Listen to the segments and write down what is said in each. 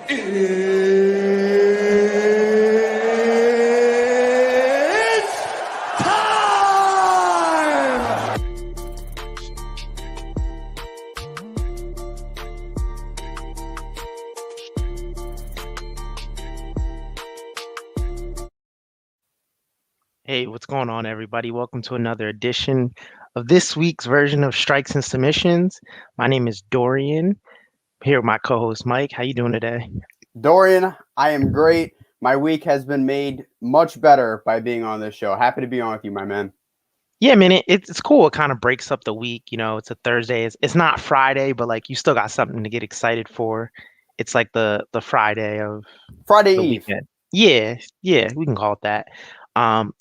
It's time! Hey, what's going on, everybody? Welcome to another edition of this week's version of Strikes and Submissions. My name is Dorian. Here with my co-host Mike. How you doing today? Dorian, I am great. My week has been made much better by being on this show. Happy to be on with you, my man. Yeah, man, it's cool. It kind of breaks up the week. You know, it's a Thursday. It's not Friday, but like you still got something to get excited for. It's like the Friday of Friday the Eve. weekend. Yeah, we can call it that.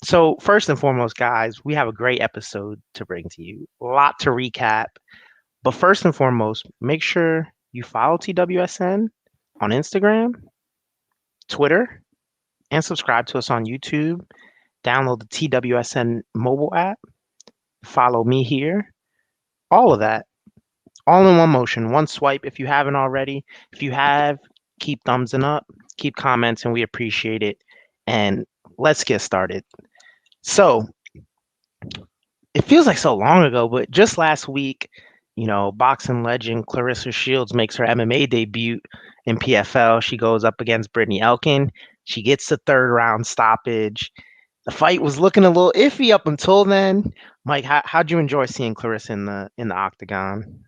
So first and foremost, guys, we have a great episode to bring to you. A lot to recap. But first and foremost, make sure you follow TWSN on Instagram, Twitter, and subscribe to us on YouTube. Download the TWSN mobile app. Follow me here. All of that. All in one motion, one swipe if you haven't already. If you have, keep thumbsing up, keep commenting. We appreciate it. And let's get started. So, it feels like so long ago, but just last week, you know, boxing legend Clarissa Shields makes her MMA debut in PFL. She goes up against Brittney Elkin. She gets the third round stoppage. The fight was looking a little iffy up until then. Mike, how'd you enjoy seeing Clarissa in the octagon?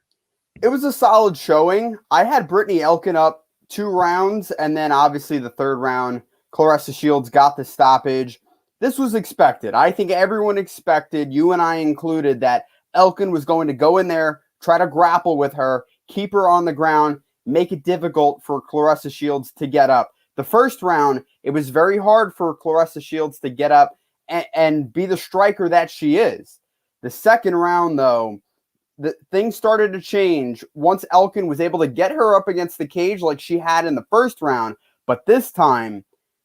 It was a solid showing. I had Brittney Elkin up 2 rounds, and then obviously the third round, Clarissa Shields got the stoppage. This was expected. I think everyone expected, you and I included, that Elkin was going to go in there, try to grapple with her, keep her on the ground, make it difficult for Clarissa Shields to get up. The first round, it was very hard for Clarissa Shields to get up and be the striker that she is. The second round, though, things started to change once Elkin was able to get her up against the cage like she had in the first round. But this time,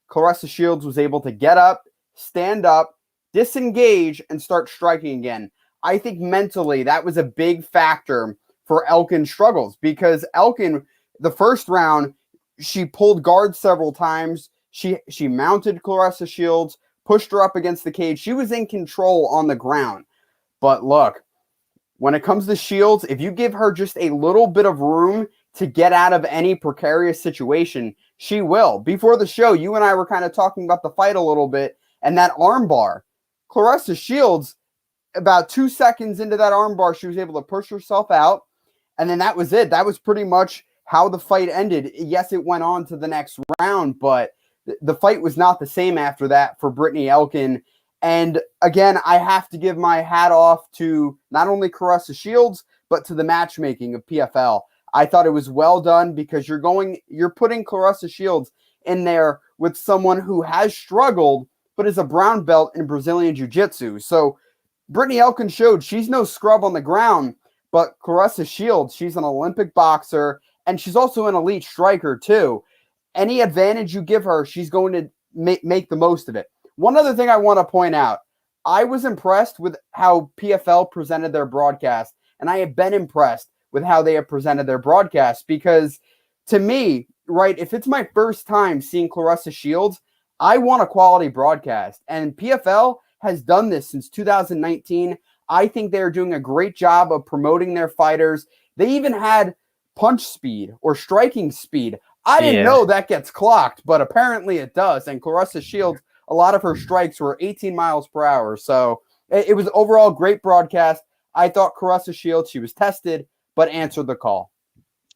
Clarissa Shields was able to get up, stand up, disengage, and start striking again. I think mentally that was a big factor for Elkin's struggles because Elkin, the first round, she pulled guard several times. She mounted Clarissa Shields, pushed her up against the cage. She was in control on the ground. But look, when it comes to Shields, if you give her just a little bit of room to get out of any precarious situation, she will. Before the show, you and I were kind of talking about the fight a little bit, and that armbar. Clarissa Shields, about 2 seconds into that armbar, she was able to push herself out, and then that was it. That was pretty much how the fight ended. Yes, it went on to the next round, but the fight was not the same after that for Brittney Elkin. And again, I have to give my hat off to not only Clarissa Shields, but to the matchmaking of PFL. I thought it was well done because you're putting Clarissa Shields in there with someone who has struggled, but is a brown belt in Brazilian Jiu-Jitsu. So Brittney Elkin showed she's no scrub on the ground, but Clarissa Shields, she's an Olympic boxer, and she's also an elite striker too. Any advantage you give her, she's going to make the most of it. One other thing I want to point out, I was impressed with how PFL presented their broadcast, and I have been impressed with how they have presented their broadcast because to me, right, if it's my first time seeing Clarissa Shields, I want a quality broadcast, and PFL has done this since 2019. I think they're doing a great job of promoting their fighters. They even had punch speed or striking speed. I didn't know that gets clocked, but apparently it does, and Clarissa Shields, a lot of her strikes were 18 miles per hour. So it was overall great broadcast. I thought Clarissa Shields, she was tested, but answered the call.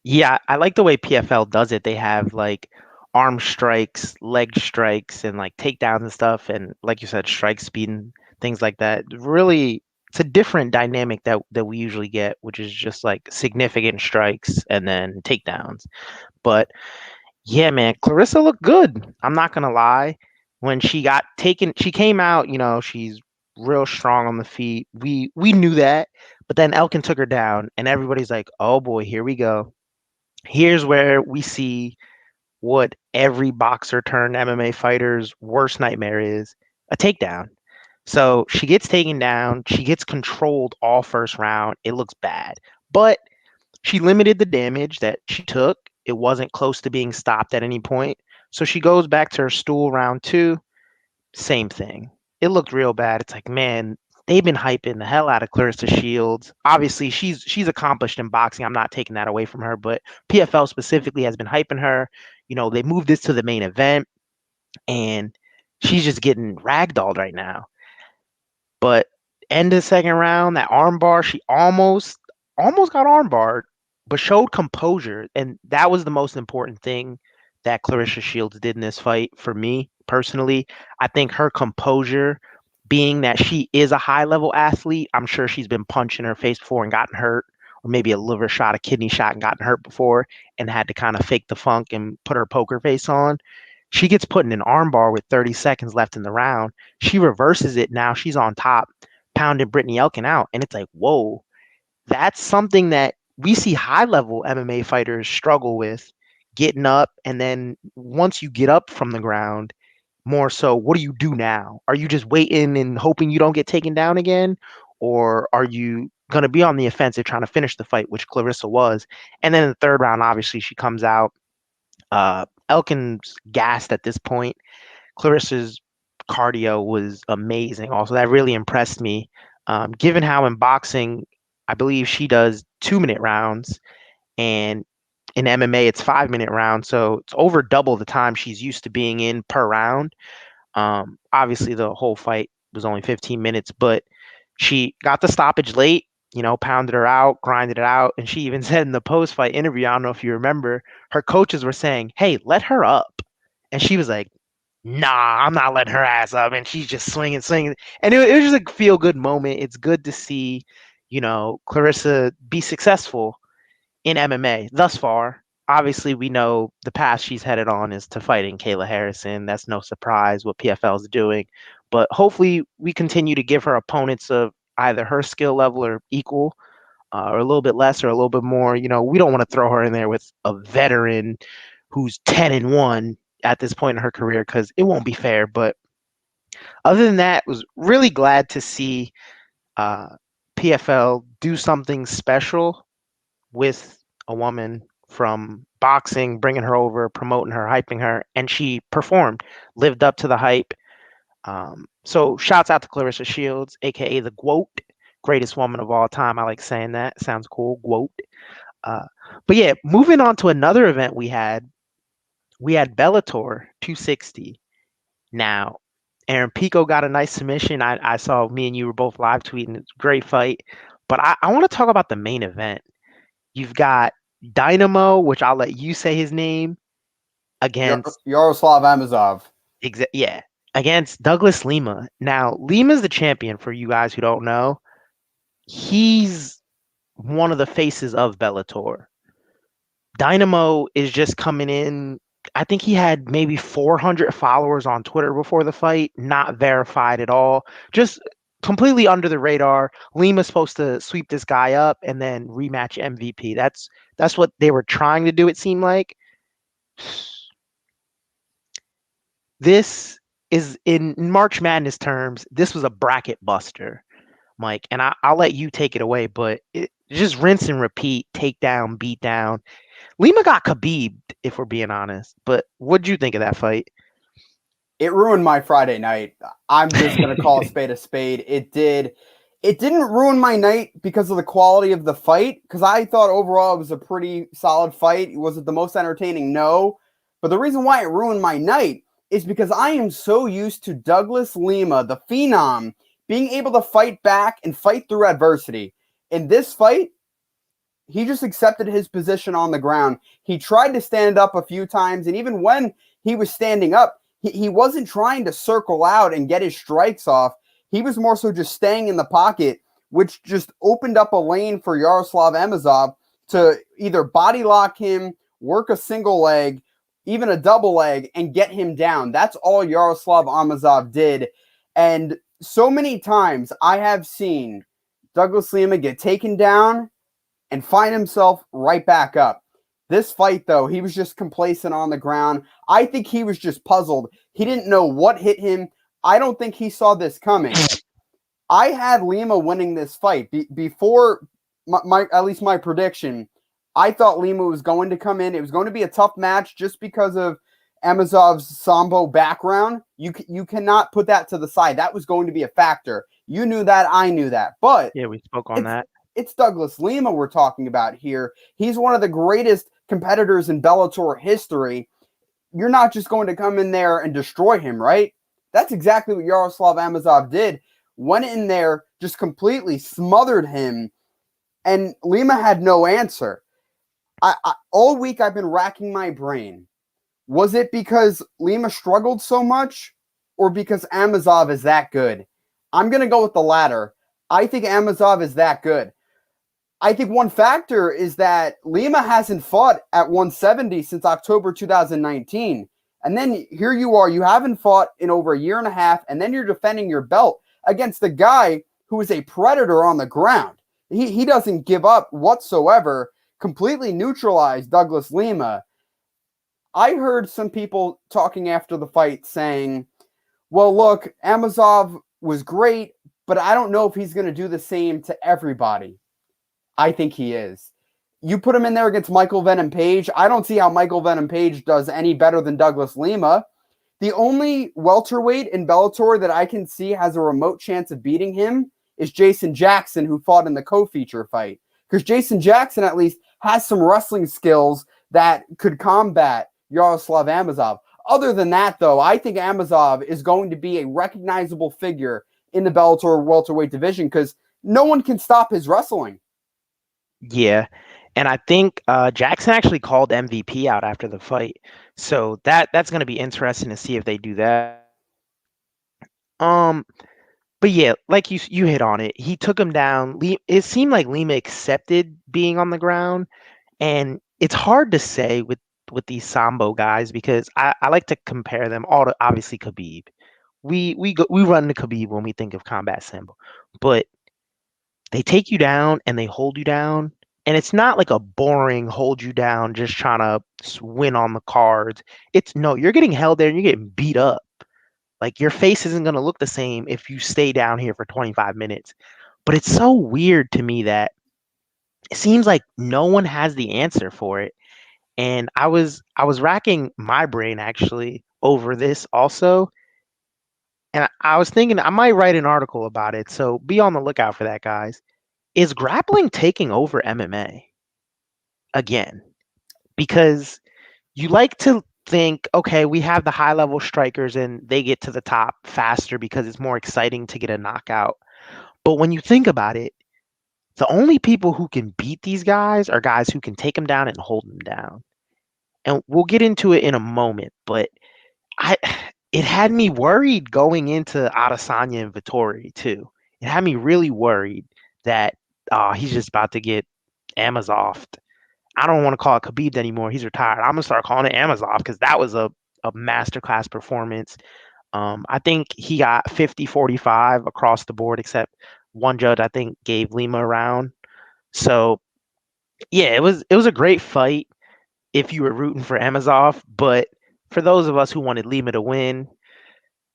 Yeah, I like the way PFL does it. They have like arm strikes, leg strikes, and like takedowns and stuff. And like you said, strike speed and things like that. Really, it's a different dynamic that we usually get, which is just like significant strikes and then takedowns. But yeah, man, Clarissa looked good. I'm not gonna lie. When she got taken, she came out, you know, she's real strong on the feet. We knew that, but then Elkin took her down, and everybody's like, "Oh boy, here we go. Here's where we see what every boxer turned MMA fighter's worst nightmare is, a takedown." So she gets taken down, she gets controlled all first round. It looks bad, but she limited the damage that she took. It wasn't close to being stopped at any point. So she goes back to her stool round two. Same thing. It looked real bad. It's like, man, they've been hyping the hell out of Clarissa Shields. Obviously, she's accomplished in boxing. I'm not taking that away from her, but PFL specifically has been hyping her. They moved this to the main event, and she's just getting ragdolled right now. But end of the second round, that armbar, she almost got armbarred, but showed composure, and that was the most important thing that Clarissa Shields did in this fight for me personally. I think her composure, being that she is a high level athlete, I'm sure she's been punched in her face before and gotten hurt, or maybe a liver shot, a kidney shot, and gotten hurt before, and had to kind of fake the funk and put her poker face on. She gets put in an armbar with 30 seconds left in the round. She reverses it. Now she's on top, pounding Brittney Elkin out. And it's like, whoa, that's something that we see high level MMA fighters struggle with, getting up. And then once you get up from the ground, more so, what do you do now? Are you just waiting and hoping you don't get taken down again? Or are you going to be on the offensive trying to finish the fight, which Clarissa was? And then in the third round, obviously, she comes out. Elkin's gassed at this point. Clarissa's cardio was amazing. Also, that really impressed me. Given how in boxing, I believe she does 2-minute rounds, and in MMA it's 5-minute rounds, so it's over double the time she's used to being in per round. Obviously, the whole fight was only 15 minutes, but she got the stoppage late. Pounded her out, grinded it out, and she even said in the post-fight interview, I don't know if you remember, her coaches were saying, "Hey, let her up," and she was like, "Nah, I'm not letting her ass up," and she's just swinging, swinging, and it was just a feel-good moment. It's good to see, Clarissa be successful in MMA thus far. Obviously, we know the path she's headed on is to fighting Kayla Harrison. That's no surprise what PFL is doing. But hopefully, we continue to give her opponents of either her skill level or equal, or a little bit less or a little bit more. We don't want to throw her in there with a veteran who's 10-1 at this point in her career because it won't be fair. But other than that, was really glad to see uh, PFL do something special with a woman from boxing, bringing her over, promoting her, hyping her, and she performed, lived up to the hype. So shouts out to Clarissa Shields, aka the GWOAT, greatest woman of all time. I like saying that. Sounds cool, GWOAT. Uh, but yeah, moving on to another event we had Bellator 260. Now, Aaron Pico got a nice submission. I saw me and you were both live tweeting. It's a great fight. But I want to talk about the main event. You've got Dynamo, which I'll let you say his name, against Yaroslav Amosov. yeah, against Douglas Lima. Now, Lima's the champion for you guys who don't know. He's one of the faces of Bellator. Dynamo is just coming in. I think he had maybe 400 followers on Twitter before the fight, not verified at all. Just completely under the radar. Lima's supposed to sweep this guy up and then rematch MVP. That's what they were trying to do, it seemed like. This is, in March Madness terms, this was a bracket buster, Mike. And I'll let you take it away, but just rinse and repeat, take down, beat down. Lima got Khabib'd, if we're being honest. But what'd you think of that fight? It ruined my Friday night. I'm just going to call a spade a spade. It did. It didn't ruin my night because of the quality of the fight, because I thought overall it was a pretty solid fight. Was it the most entertaining? No. But the reason why it ruined my night is because I am so used to Douglas Lima, the phenom, being able to fight back and fight through adversity. In this fight, he just accepted his position on the ground. He tried to stand up a few times, and even when he was standing up, he wasn't trying to circle out and get his strikes off. He was more so just staying in the pocket, which just opened up a lane for Yaroslav Amosov to either body lock him, work a single leg, even a double leg, and get him down. That's all Yaroslav Amosov did. And so many times I have seen Douglas Lima get taken down and find himself right back up. This fight, though, he was just complacent on the ground. I think he was just puzzled. He didn't know what hit him. I don't think he saw this coming. I had Lima winning this fight. Before my at least my prediction, I thought Lima was going to come in. It was going to be a tough match just because of Amazov's Sambo background. You cannot put that to the side. That was going to be a factor. You knew that. I knew that. But Yeah, we spoke on it's that. it's Douglas Lima we're talking about here. He's one of the greatest competitors in Bellator history. You're not just going to come in there and destroy him, right? That's exactly what Yaroslav Amosov did. Went in there, just completely smothered him, and Lima had no answer. All week I've been racking my brain. Was it because Lima struggled so much, or because Amosov is that good? I'm going to go with the latter. I think Amosov is that good. I think one factor is that Lima hasn't fought at 170 since October 2019. And then here you are, you haven't fought in over a year and a half, and then you're defending your belt against a guy who is a predator on the ground. He doesn't give up whatsoever, completely neutralized Douglas Lima. I heard some people talking after the fight saying, well, look, Amosov was great, but I don't know if he's going to do the same to everybody. I think he is. You put him in there against Michael Venom Page. I don't see how Michael Venom Page does any better than Douglas Lima. The only welterweight in Bellator that I can see has a remote chance of beating him is Jason Jackson, who fought in the co-feature fight. Because Jason Jackson at least has some wrestling skills that could combat Yaroslav Amosov. Other than that, though, I think Amosov is going to be a recognizable figure in the Bellator welterweight division because no one can stop his wrestling. Yeah. And I think Jackson actually called MVP out after the fight. So that's going to be interesting to see if they do that. Um, but yeah, like you hit on it. He took him down. It seemed like Lima accepted being on the ground, and it's hard to say with these Sambo guys because I like to compare them all to obviously Khabib. We run to Khabib when we think of combat Sambo, but they take you down and they hold you down. And it's not like a boring hold you down, just trying to win on the cards. It's no, you're getting held there and you're getting beat up. Like your face isn't going to look the same if you stay down here for 25 minutes. But it's so weird to me that it seems like no one has the answer for it. And I was racking my brain actually over this also. And I was thinking I might write an article about it. So be on the lookout for that, guys. Is grappling taking over MMA again? Because you like to think, okay, we have the high level strikers and they get to the top faster because it's more exciting to get a knockout. But when you think about it, the only people who can beat these guys are guys who can take them down and hold them down. And we'll get into it in a moment, but I it had me worried going into Adesanya and Vittori too. It had me really worried that he's just about to get Amazoved. I don't want to call it Khabib anymore. He's retired. I'm gonna start calling it Amazov because that was a masterclass performance. I think he got 50-45 across the board, except one judge I think gave Lima a round. So yeah, it was a great fight if you were rooting for Amazov, but for those of us who wanted Lima to win,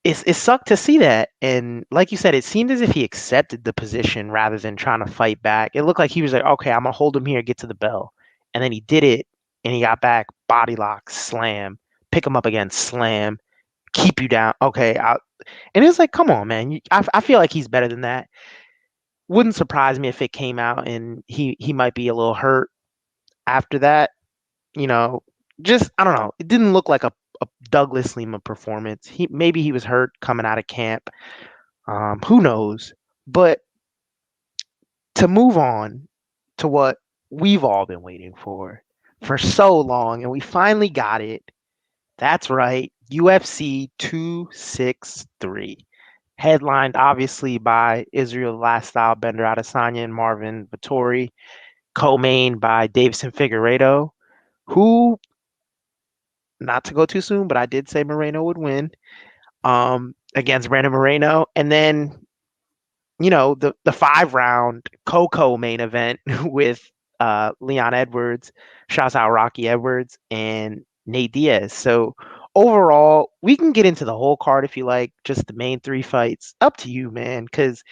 it sucked to see that. And like you said, it seemed as if he accepted the position rather than trying to fight back. It looked like he was like, okay, I'm gonna hold him here, get to the bell. And then he did it and he got back, body lock, slam, pick him up again, slam, keep you down. Okay. And it's like, come on, man. I feel like he's better than that. Wouldn't surprise me if it came out and he might be a little hurt after that. You know, just I don't know. It didn't look like a Douglas Lima performance. Maybe he was hurt coming out of camp. Who knows? But to move on to what we've all been waiting for so long, and we finally got it. That's right, UFC 263, headlined obviously by Israel Last Style Bender Adesanya and Marvin Vettori, co-mained by Davison Figueredo, who, not to go too soon, but I did say Moreno would win against Brandon Moreno. And then, the 5 round Coco main event with Leon Edwards, shouts out Rocky Edwards, and Nate Diaz. So overall, we can get into the whole card if you like, just the main 3 fights. Up to you, man, because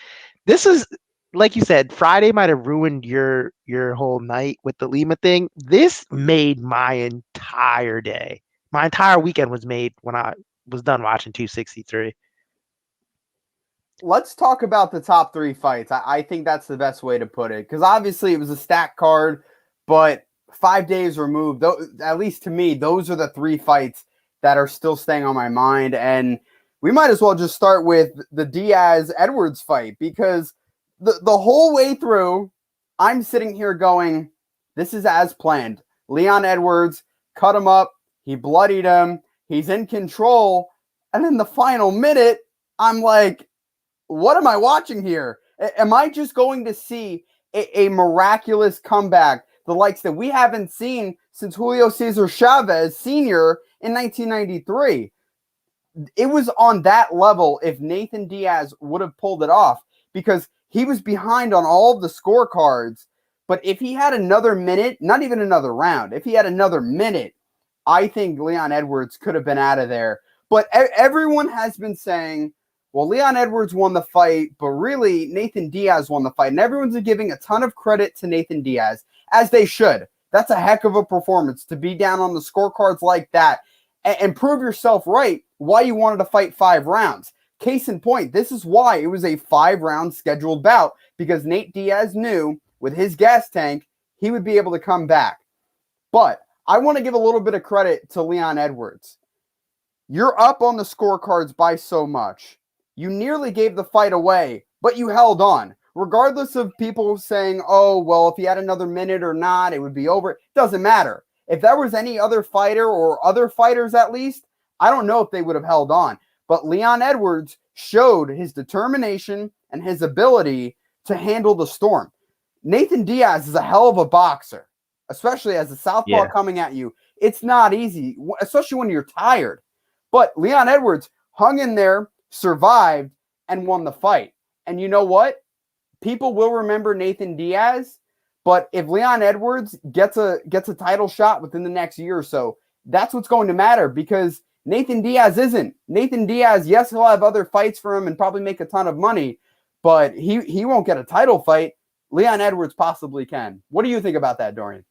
this is like you said, Friday might have ruined your whole night with the Lima thing. This made my entire day. My entire weekend was made when I was done watching 263. Let's talk about the top three fights. I think that's the best way to put it because obviously it was a stacked card, but 5 days removed, at least to me, those are the three fights that are still staying on my mind. And we might as well just start with the Diaz Edwards fight because the whole way through, I'm sitting here going, this is as planned. Leon Edwards cut him up, he bloodied him, he's in control. And in the final minute, I'm like, what am I watching here? Am I just going to see a miraculous comeback, the likes that we haven't seen since Julio Cesar Chavez Sr. in 1993? It was on that level if Nathan Diaz would have pulled it off because he was behind on all of the scorecards. But if he had another minute, not even another round, if he had another minute, I think Leon Edwards could have been out of there. But everyone has been saying, well, Leon Edwards won the fight, but really Nathan Diaz won the fight. And everyone's giving a ton of credit to Nathan Diaz, as they should. That's a heck of a performance to be down on the scorecards like that and prove yourself right why you wanted to fight 5 rounds. Case in point, this is why it was a 5-round scheduled bout, because Nate Diaz knew with his gas tank, he would be able to come back. But I want to give a little bit of credit to Leon Edwards. You're up on the scorecards by so much. You nearly gave the fight away, but you held on. Regardless of people saying, oh, well, if he had another minute or not, it would be over. It doesn't matter. If there was any other fighter or other fighters at least, I don't know if they would have held on. But Leon Edwards showed his determination and his ability to handle the storm. Nathan Diaz is a hell of a boxer, especially as a southpaw coming at you. It's not easy, especially when you're tired. But Leon Edwards hung in there, survived, and won the fight. And you know what? People will remember Nathan Diaz, but if Leon Edwards gets a title shot within the next year or so, that's what's going to matter because Nathan Diaz isn't. Nathan Diaz, yes, he'll have other fights for him and probably make a ton of money, but he won't get a title fight. Leon Edwards possibly can. What do you think about that, Dorian?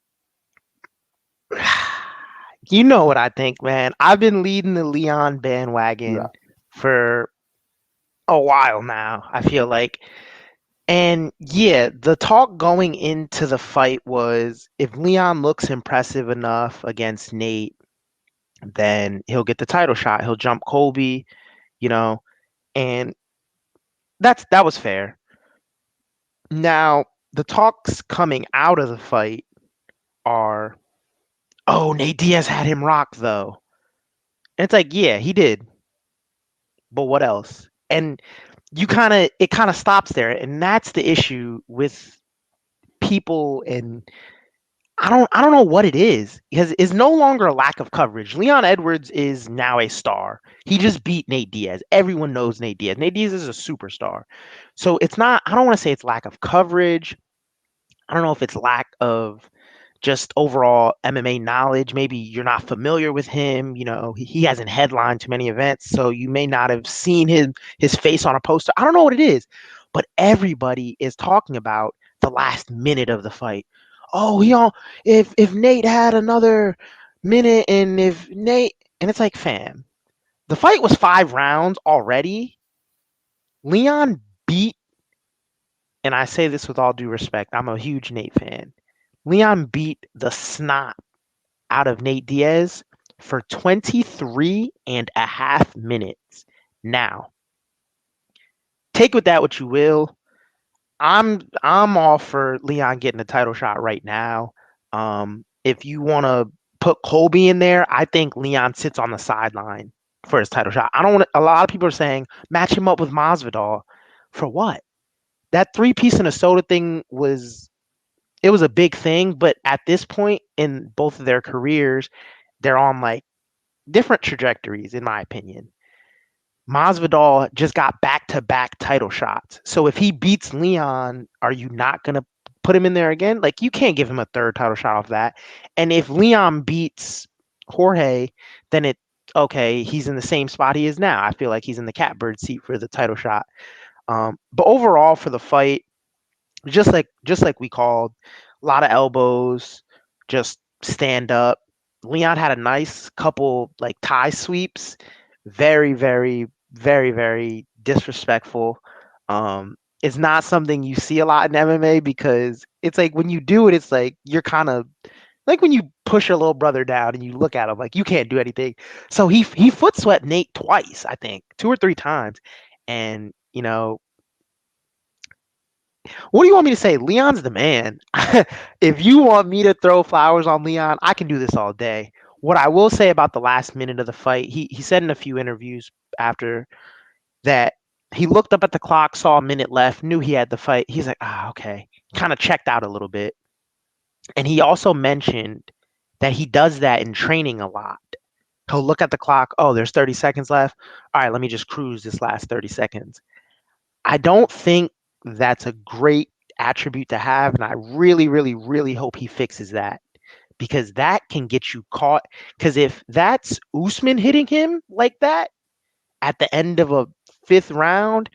You know what I think, man. I've been leading the Leon bandwagon for a while now, I feel like. And yeah, the talk going into the fight was if Leon looks impressive enough against Nate, then he'll get the title shot. He'll jump Colby, you know, and that was fair. Now, the talks coming out of the fight are, oh, Nate Diaz had him rocked though. And it's like, yeah, he did. But what else? And it kind of stops there. And that's the issue with people. And I don't know what it is because it's no longer a lack of coverage. Leon Edwards is now a star. He just beat Nate Diaz. Everyone knows Nate Diaz. Nate Diaz is a superstar. So it's not, I don't want to say it's lack of coverage. I don't know if it's lack of just overall MMA knowledge. Maybe you're not familiar with him. You know, he hasn't headlined too many events, so you may not have seen his face on a poster. I don't know what it is, but everybody is talking about the last minute of the fight. Oh, if Nate had another minute, and if Nate, and it's like, fam, the fight was 5 rounds already. Leon beat, and I say this with all due respect, I'm a huge Nate fan. Leon beat the snot out of Nate Diaz for 23 and a half minutes. Now, take with that what you will. I'm all for Leon getting a title shot right now. If you want to put Colby in there, I think Leon sits on the sideline for his title shot. I don't want a lot of people are saying match him up with Masvidal. For what? That 3-piece Minnesota thing was a big thing, but at this point in both of their careers, they're on like different trajectories, in my opinion. Masvidal just got back-to-back title shots. So if he beats Leon, are you not going to put him in there again? Like, you can't give him a third title shot off that. And if Leon beats Jorge, then okay, he's in the same spot he is now. I feel like he's in the catbird seat for the title shot. But overall for the fight, just like we called, a lot of elbows, just stand up. Leon had a nice couple like tie sweeps, very, very, very, very disrespectful. It's not something you see a lot in MMA because it's like when you do it, it's like you're kind of like when you push your little brother down and you look at him like you can't do anything. So he foot swept Nate twice, I think, two or three times, and what do you want me to say? Leon's the man. If you want me to throw flowers on Leon, I can do this all day. What I will say about the last minute of the fight, he said in a few interviews after that he looked up at the clock, saw a minute left, knew he had the fight. He's like, okay. Kind of checked out a little bit. And he also mentioned that he does that in training a lot. He'll look at the clock. Oh, there's 30 seconds left. All right, let me just cruise this last 30 seconds. I don't think that's a great attribute to have. And I really, really, really hope he fixes that because that can get you caught. Because if that's Usman hitting him like that at the end of a fifth round,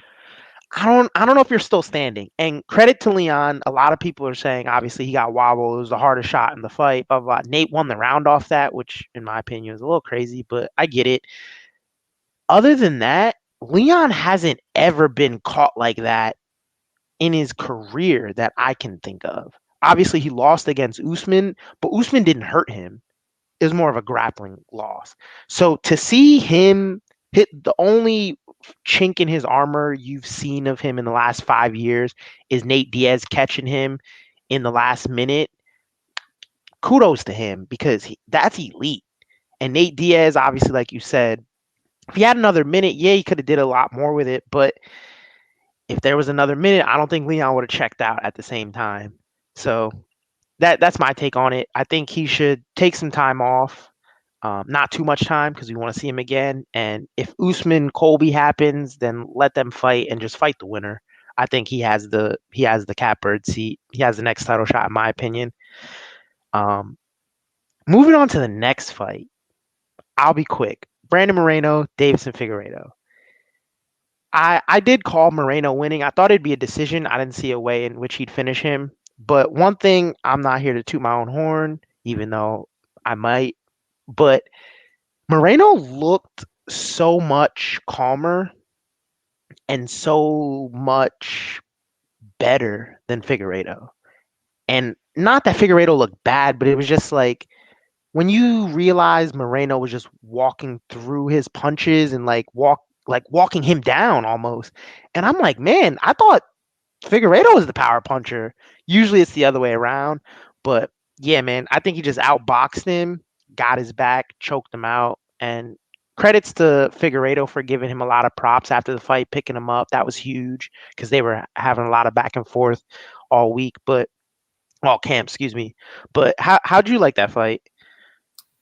I don't know if you're still standing. And credit to Leon, a lot of people are saying obviously he got wobbled. It was the hardest shot in the fight. Blah blah. Blah. Nate won the round off that, which in my opinion is a little crazy, but I get it. Other than that, Leon hasn't ever been caught like that in his career that I can think of. Obviously, he lost against Usman, but Usman didn't hurt him. It was more of a grappling loss. So to see him hit the only chink in his armor you've seen of him in the last 5 years is Nate Diaz catching him in the last minute. Kudos to him because that's elite. And Nate Diaz, obviously, like you said, if he had another minute, yeah, he could have did a lot more with it. But if there was another minute, I don't think Leon would have checked out at the same time. So that's my take on it. I think he should take some time off, not too much time because we want to see him again. And if Usman Colby happens, then let them fight and just fight the winner. I think he has the catbird seat. He has the next title shot, in my opinion. Um, moving on to the next fight, I'll be quick. Brandon Moreno, Davison Figueredo. I did call Moreno winning. I thought it'd be a decision. I didn't see a way in which he'd finish him. But one thing, I'm not here to toot my own horn, even though I might. But Moreno looked so much calmer and so much better than Figueredo. And not that Figueredo looked bad, but it was just like when you realize Moreno was just walking through his punches and walking him down almost. And I'm like, man, I thought Figueredo was the power puncher. Usually it's the other way around. But yeah, man, I think he just outboxed him, got his back, choked him out. And credits to Figueredo for giving him a lot of props after the fight, picking him up. That was huge because they were having a lot of back and forth all week, but all camp, excuse me. But how'd you like that fight?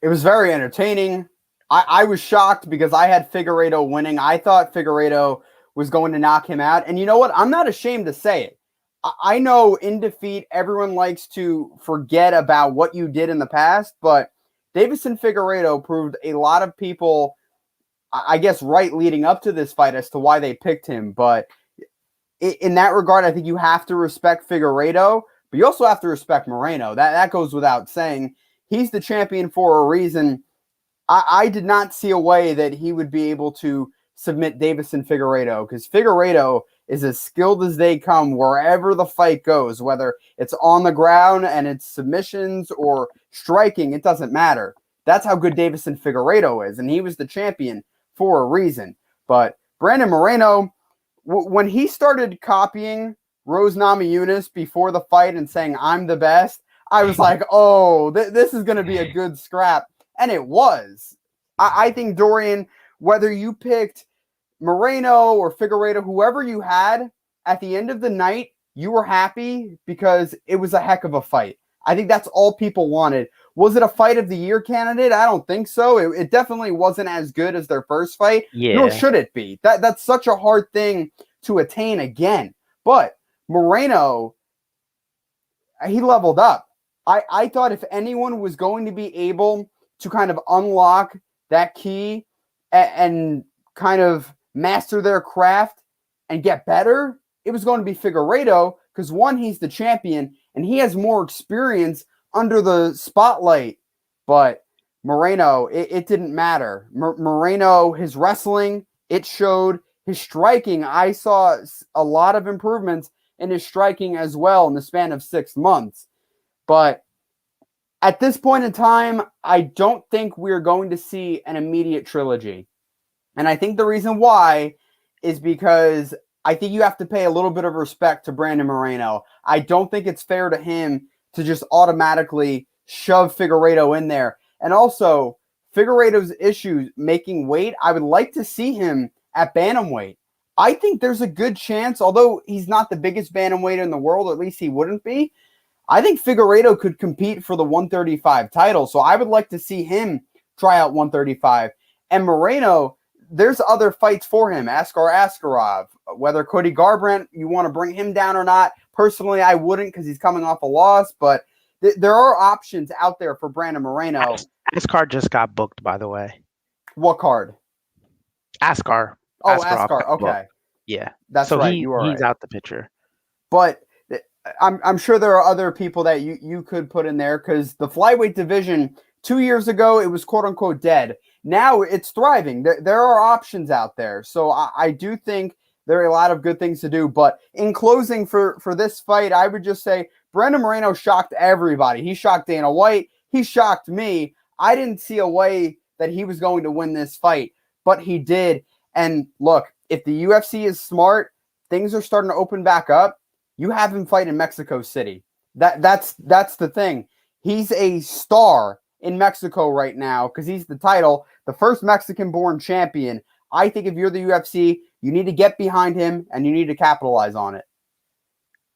It was very entertaining. I was shocked because I had Figueredo winning. I thought Figueredo was going to knock him out. And you know what? I'm not ashamed to say it. I know in defeat, everyone likes to forget about what you did in the past, but Davison Figueredo proved a lot of people, I guess, right leading up to this fight as to why they picked him. But in that regard, I think you have to respect Figueredo, but you also have to respect Moreno. That goes without saying. He's the champion for a reason. I did not see a way that he would be able to submit Davison Figueredo because Figueredo is as skilled as they come wherever the fight goes, whether it's on the ground and it's submissions or striking, it doesn't matter. That's how good Davison Figueredo is, and he was the champion for a reason. But Brandon Moreno, when he started copying Rose Namajunas before the fight and saying, I'm the best, I was like, oh, this is going to be a good scrap. And it was. I think, Dorian, whether you picked Moreno or Figueredo, whoever you had, at the end of the night, you were happy because it was a heck of a fight. I think that's all people wanted. Was it a fight of the year candidate? I don't think so. It definitely wasn't as good as their first fight, nor Yeah. should it be. That's such a hard thing to attain again. But Moreno, he leveled up. I thought if anyone was going to be able to kind of unlock that key and kind of master their craft and get better, it was going to be Figueredo because one, he's the champion and he has more experience under the spotlight. But Moreno, it didn't matter. Moreno, his wrestling, it showed. His striking, I saw a lot of improvements in his striking as well in the span of 6 months. But at this point in time, I don't think we're going to see an immediate trilogy. And I think the reason why is because I think you have to pay a little bit of respect to Brandon Moreno. I don't think it's fair to him to just automatically shove Figuerato in there. And also, Figuerato's issues making weight, I would like to see him at bantamweight. I think there's a good chance, although he's not the biggest bantamweight in the world, or at least he wouldn't be, I think Figuerato could compete for the 135 title. So I would like to see him try out 135. And Moreno, there's other fights for him. Askar Askarov, whether Cody Garbrandt, you want to bring him down or not. Personally, I wouldn't because he's coming off a loss, but there are options out there for Brandon Moreno. This card just got booked, by the way. What card? Askar. Oh, Askar. Okay. Yeah. That's so right. He's right. out the picture. But I'm sure there are other people that you could put in there because the flyweight division 2 years ago, it was quote unquote dead. Now it's thriving. There are options out there. So I do think there are a lot of good things to do. But in closing for this fight, I would just say Brandon Moreno shocked everybody. He shocked Dana White. He shocked me. I didn't see a way that he was going to win this fight, but he did. And look, if the UFC is smart, things are starting to open back up. You have him fight in Mexico City. That's the thing. He's a star in Mexico right now because he's the title, the first Mexican-born champion. I think if you're the UFC, you need to get behind him and you need to capitalize on it.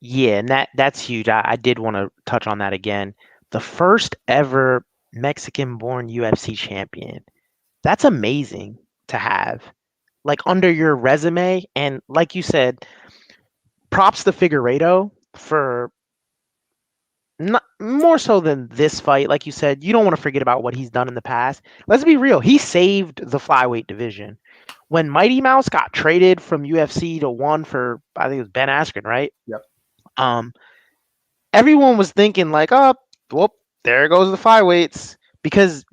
Yeah, and that's huge. I did want to touch on that again. The first ever Mexican-born UFC champion. That's amazing to have, like under your resume. And like you said, props to Figueiredo for not more so than this fight. Like you said, you don't want to forget about what he's done in the past. Let's be real. He saved the flyweight division. When Mighty Mouse got traded from UFC to one for, I think it was Ben Askren, right? Yep. Everyone was thinking like, oh, well, there goes the flyweights, because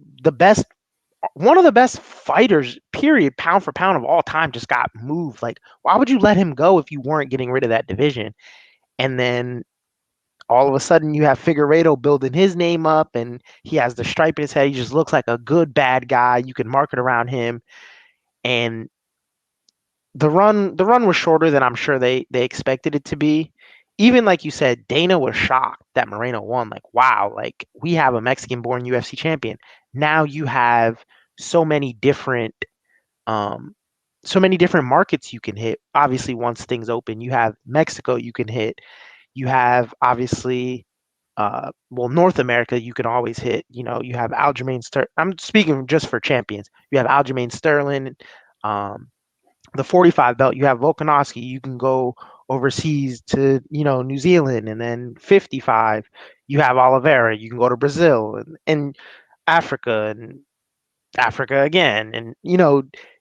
one of the best fighters, period, pound for pound of all time, just got moved. Like, why would you let him go if you weren't getting rid of that division? And then all of a sudden you have Figueiredo building his name up, and he has the stripe in his head. He just looks like a good bad guy. You can market around him. And the run was shorter than I'm sure they expected it to be. Even like you said, Dana was shocked that Moreno won. Like, wow, like we have a Mexican-born UFC champion. Now you have so many different markets you can hit. Obviously, once things open, you have Mexico you can hit. You have obviously North America you can always hit. You know, you have Aljamain Sterling. I'm speaking just for champions. You have Aljamain Sterling, the 45 belt. You have Volkanovski. You can go overseas to, New Zealand, and then 55. You have Oliveira. You can go to Brazil and Africa and Africa again, and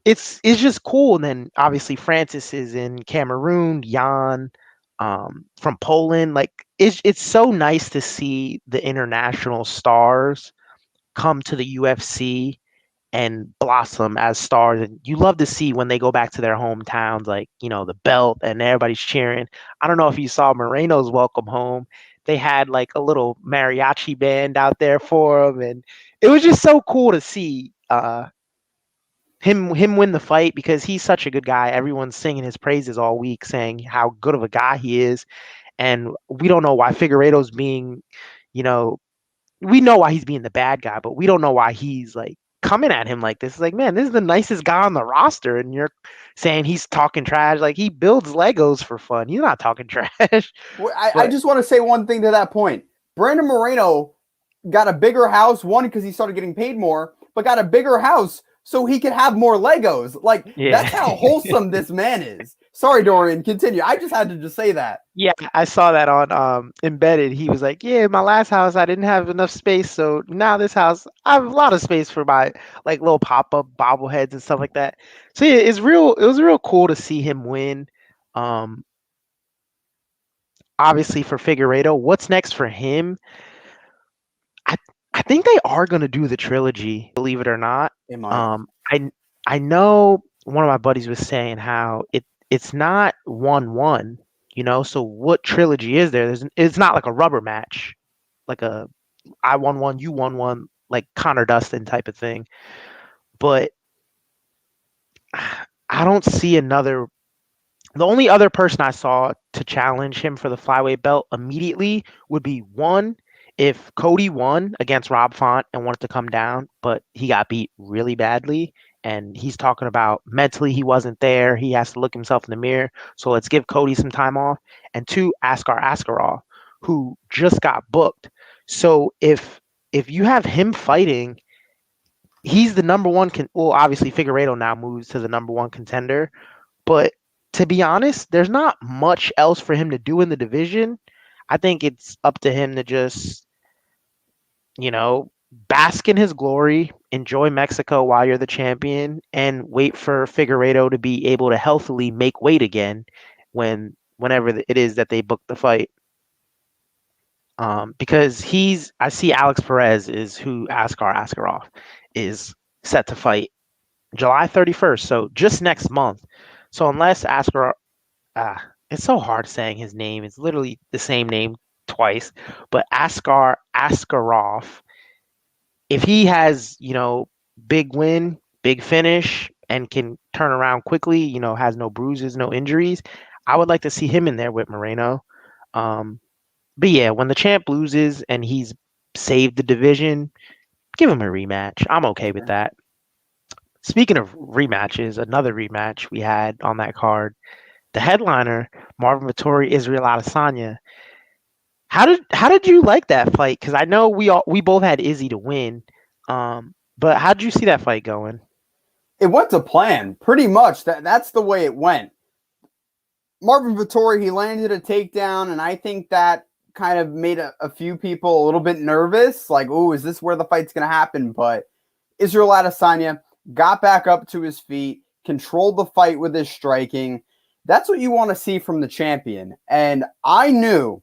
it's just cool. And then obviously Francis is in Cameroon, Jan from Poland. Like it's so nice to see the international stars come to the UFC and blossom as stars. And you love to see when they go back to their hometowns, like, the belt and everybody's cheering. I don't know if you saw Moreno's welcome home. They had like a little mariachi band out there for him, and it was just so cool to see him win the fight, because he's such a good guy. Everyone's singing his praises all week, saying how good of a guy he is. And we don't know why Figueiredo's being, we know why he's being the bad guy, but we don't know why he's like coming at him like this. It's like, man, this is the nicest guy on the roster, and you're saying he's talking trash. Like, he builds Legos for fun. He's not talking trash. Well, I just want to say one thing to that point. Brandon Moreno got a bigger house, one, because he started getting paid more, but got a bigger house so he could have more Legos. Like, That's how wholesome this man is. Sorry, Dorian, continue. I just had to just say that. Yeah, I saw that on Embedded. He was like, yeah, my last house, I didn't have enough space. So now this house, I have a lot of space for my like little pop-up bobbleheads and stuff like that. So yeah, it was real cool to see him win. obviously for Figueredo. What's next for him? I I think they are gonna do the trilogy, believe it or not. It might. I know one of my buddies was saying how it's not 1-1, so what trilogy is there? It's not like a rubber match, like a I won one, you won one, like Connor Dustin type of thing. But I don't see another. The only other person I saw to challenge him for the flyweight belt immediately would be one if Cody won against Rob Font and wanted to come down, but he got beat really badly. And he's talking about mentally he wasn't there. He has to look himself in the mirror. So let's give Cody some time off. And two, Askar Askarov, who just got booked. So if you have him fighting, he's the number one. Well, obviously Figueredo now moves to the number one contender, but to be honest, there's not much else for him to do in the division. I think it's up to him to just, bask in his glory, enjoy Mexico while you're the champion, and wait for Figueredo to be able to healthily make weight again whenever it is that they book the fight. Because I see Alex Perez is who Askar Askarov is set to fight July 31st, so just next month. So unless Askar, it's so hard saying his name. It's literally the same name twice, but Askar Askarov, if he has, big win, big finish, and can turn around quickly, has no bruises, no injuries, I would like to see him in there with Moreno. But yeah, when the champ loses and he's saved the division, give him a rematch. I'm okay with that. Speaking of rematches, another rematch we had on that card, the headliner, Marvin Vettori, Israel Adesanya. How did you like that fight? Because I know we both had Izzy to win, but how did you see that fight going? It went to plan, pretty much. That's the way it went. Marvin Vittori, he landed a takedown, and I think that kind of made a few people a little bit nervous. Like, oh, is this where the fight's going to happen? But Israel Adesanya got back up to his feet, controlled the fight with his striking. That's what you want to see from the champion. And I knew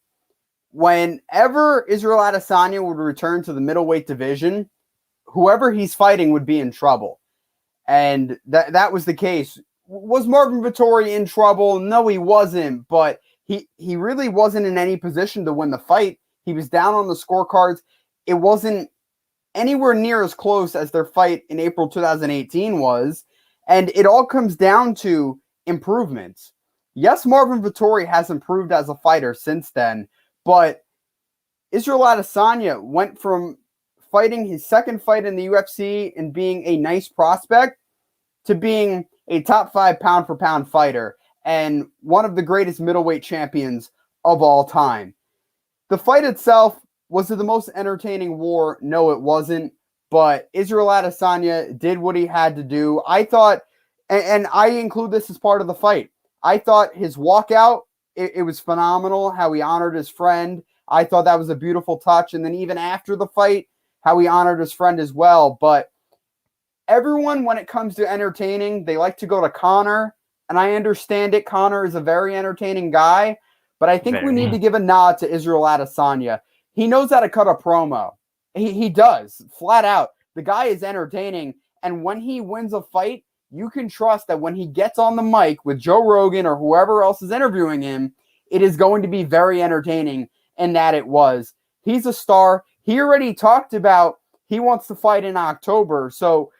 whenever Israel Adesanya would return to the middleweight division, whoever he's fighting would be in trouble. And that was the case. Was Marvin Vettori in trouble? No, he wasn't. But he really wasn't in any position to win the fight. He was down on the scorecards. It wasn't anywhere near as close as their fight in April 2018 was. And it all comes down to improvements. Yes, Marvin Vettori has improved as a fighter since then, but Israel Adesanya went from fighting his second fight in the UFC and being a nice prospect to being a top 5 pound-for-pound fighter and one of the greatest middleweight champions of all time. The fight itself, was it the most entertaining war? No, it wasn't. But Israel Adesanya did what he had to do. I thought, and I include this as part of the fight, I thought his walkout, it was phenomenal, how he honored his friend. I thought that was a beautiful touch. And then even after the fight, how he honored his friend as well. But everyone, when it comes to entertaining, they like to go to Conor. And I understand it. Conor is a very entertaining guy. But I think we need to give a nod to Israel Adesanya. He knows how to cut a promo. He does, flat out. The guy is entertaining. And when he wins a fight, you can trust that when he gets on the mic with Joe Rogan or whoever else is interviewing him, it is going to be very entertaining, and that it was. He's a star. He already talked about he wants to fight in October. So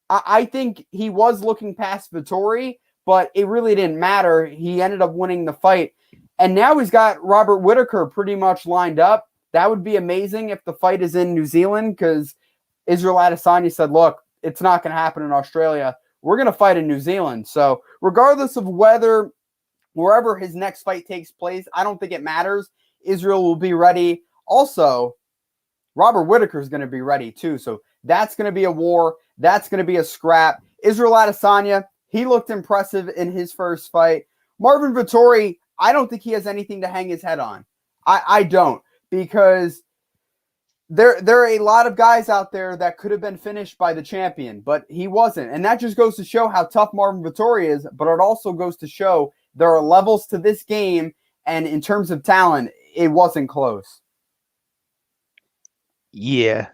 I think he was looking past Vittori, but it really didn't matter. He ended up winning the fight. And now he's got Robert Whittaker pretty much lined up. That would be amazing if the fight is in New Zealand, because Israel Adesanya said, look, it's not going to happen in Australia. We're going to fight in New Zealand. So regardless of wherever his next fight takes place, I don't think it matters. Israel will be ready. Also, Robert Whittaker is going to be ready too. So that's going to be a war. That's going to be a scrap. Israel Adesanya, he looked impressive in his first fight. Marvin Vettori, I don't think he has anything to hang his head on. I don't, because there are a lot of guys out there that could have been finished by the champion, but he wasn't. And that just goes to show how tough Marvin Vettori is, but it also goes to show there are levels to this game, And in terms of talent, it wasn't close. Yeah.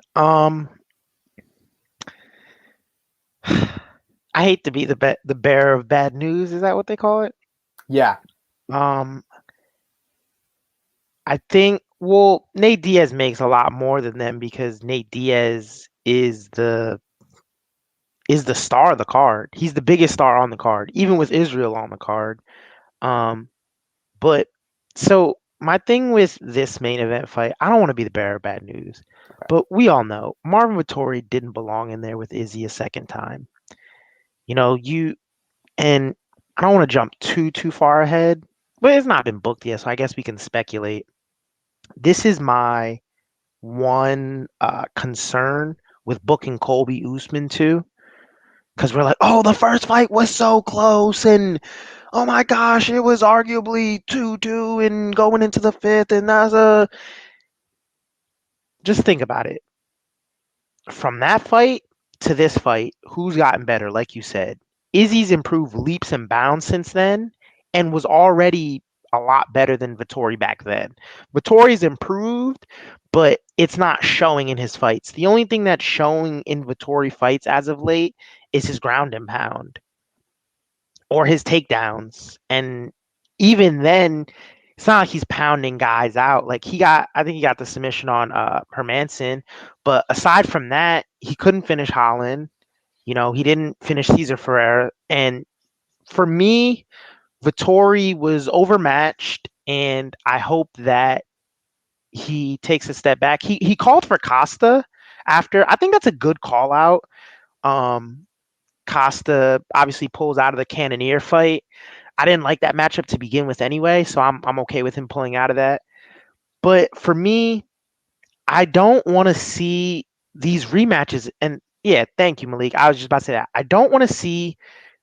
I hate to be the bearer of bad news. Is that what they call it? Yeah, Um, I think well, Nate Diaz makes a lot more than them because Nate Diaz is the star of the card. He's the biggest star on the card, even with Israel on the card. Um, but so my thing with this main event fight, I don't want to be the bearer of bad news, but we all know Marvin Vittori didn't belong in there with Izzy a second time. You know, and I don't want to jump too far ahead, but it's not been booked yet, so I guess we can speculate. This is my one concern with booking Colby Usman too, because we're like, oh, the first fight was so close, and oh my gosh, it was arguably 2-2 and going into the fifth, and that's a just think about it. From that fight to this fight, who's gotten better? Like you said, Izzy's improved leaps and bounds since then, and was already a lot better than Vittori back then. Vittori's improved, but it's not showing in his fights. The only thing that's showing in Vittori fights as of late is his ground and pound or his takedowns. And even then, it's not like he's pounding guys out. Like I think he got the submission on Hermanson, but aside from that, he couldn't finish Holland. You know, he didn't finish Cesar Ferreira. And for me, Vittori was overmatched, and I hope that he takes a step back. He called for Costa after. I think that's a good call out. Um, Costa obviously pulls out of the Cannonier fight. I didn't like that matchup to begin with anyway, so I'm okay with him pulling out of that. But for me, I don't want to see these rematches. And yeah, thank you, Malik. I was just about to say that. I don't want to see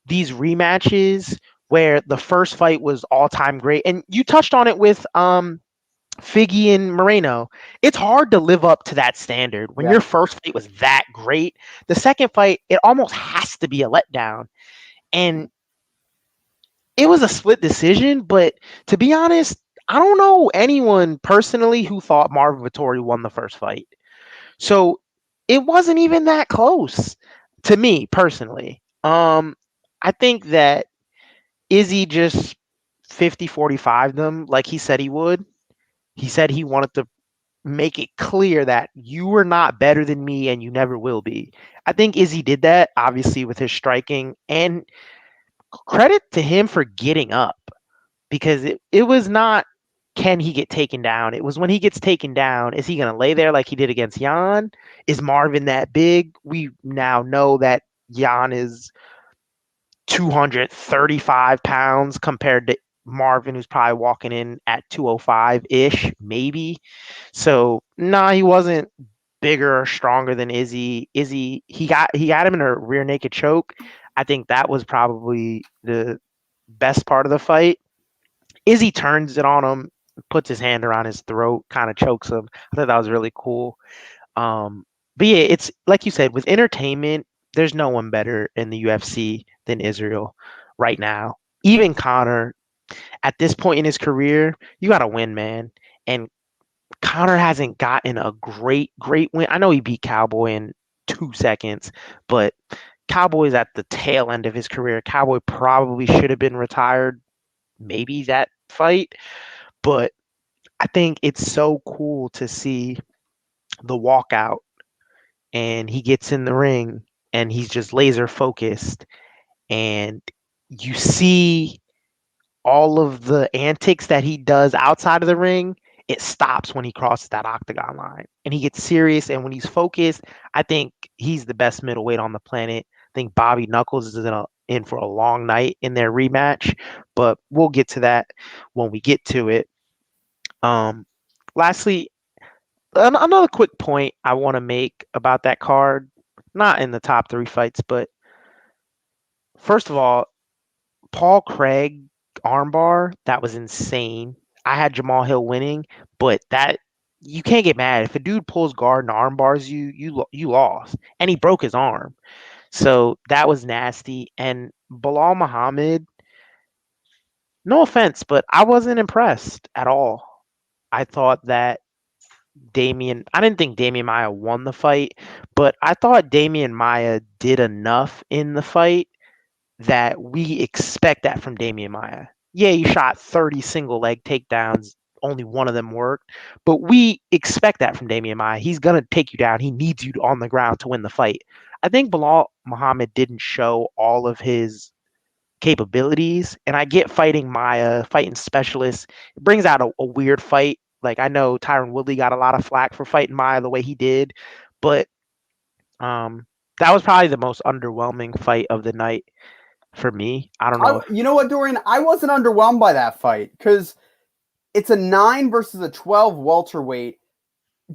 these rematches where the first fight was all time great. And you touched on it with Figgy and Moreno. It's hard to live up to that standard when yeah. your first fight was that great. The second fight, it almost has to be a letdown. And it was a split decision, but to be honest, I don't know anyone personally who thought Marvin Vittori won the first fight. So it wasn't even that close to me personally. I think that Izzy just 50-45 them like he said he would. He said he wanted to make it clear that you were not better than me and you never will be. I think Izzy did that, obviously, with his striking, and credit to him for getting up because it was not can he get taken down? It was when he gets taken down, is he going to lay there like he did against Jan? Is Marvin that big? We now know that Jan is 235 pounds compared to Marvin, who's probably walking in at 205 ish, maybe. So, nah, he wasn't bigger or stronger than Izzy. Izzy, he got him in a rear naked choke. I think that was probably the best part of the fight. Izzy turns it on him, puts his hand around his throat, kind of chokes him. I thought that was really cool. But yeah, it's like you said, with entertainment, there's no one better in the UFC than Israel right now. Even Connor, at this point in his career, you got to win, man. And Connor hasn't gotten a great win. I know he beat Cowboy in 2 seconds, but Cowboy's at the tail end of his career. Cowboy probably should have been retired, maybe that fight. But I think it's so cool to see the walkout and he gets in the ring and he's just laser focused and you see all of the antics that he does outside of the ring. It stops when he crosses that octagon line and he gets serious. And when he's focused, I think he's the best middleweight on the planet. I think Bobby Knuckles is in for a long night in their rematch, but we'll get to that when we get to it. Um, Lastly, another quick point I want to make about that card, not in the top three fights, but first of all, Paul Craig armbar, that was insane. I had Jamal Hill winning, but that you can't get mad if a dude pulls guard and armbars you lost, and he broke his arm. So that was nasty. And Bilal Muhammad, no offense, but I wasn't impressed at all. I thought that I didn't think Damian Maya won the fight, but I thought Damian Maya did enough in the fight that we expect that from Damian Maya. Yeah, he shot 30 single leg takedowns. Only one of them worked, but we expect that from Damian Maya. He's gonna take you down. He needs you on the ground to win the fight. I think Bilal Muhammad didn't show all of his capabilities, and I get fighting Maya, fighting specialists. It brings out a weird fight. Like I know Tyron Woodley got a lot of flack for fighting Maya the way he did, but um, that was probably the most underwhelming fight of the night for me. I don't know if You know what, Dorian? I wasn't underwhelmed by that fight because it's a 9 versus a 12 welterweight.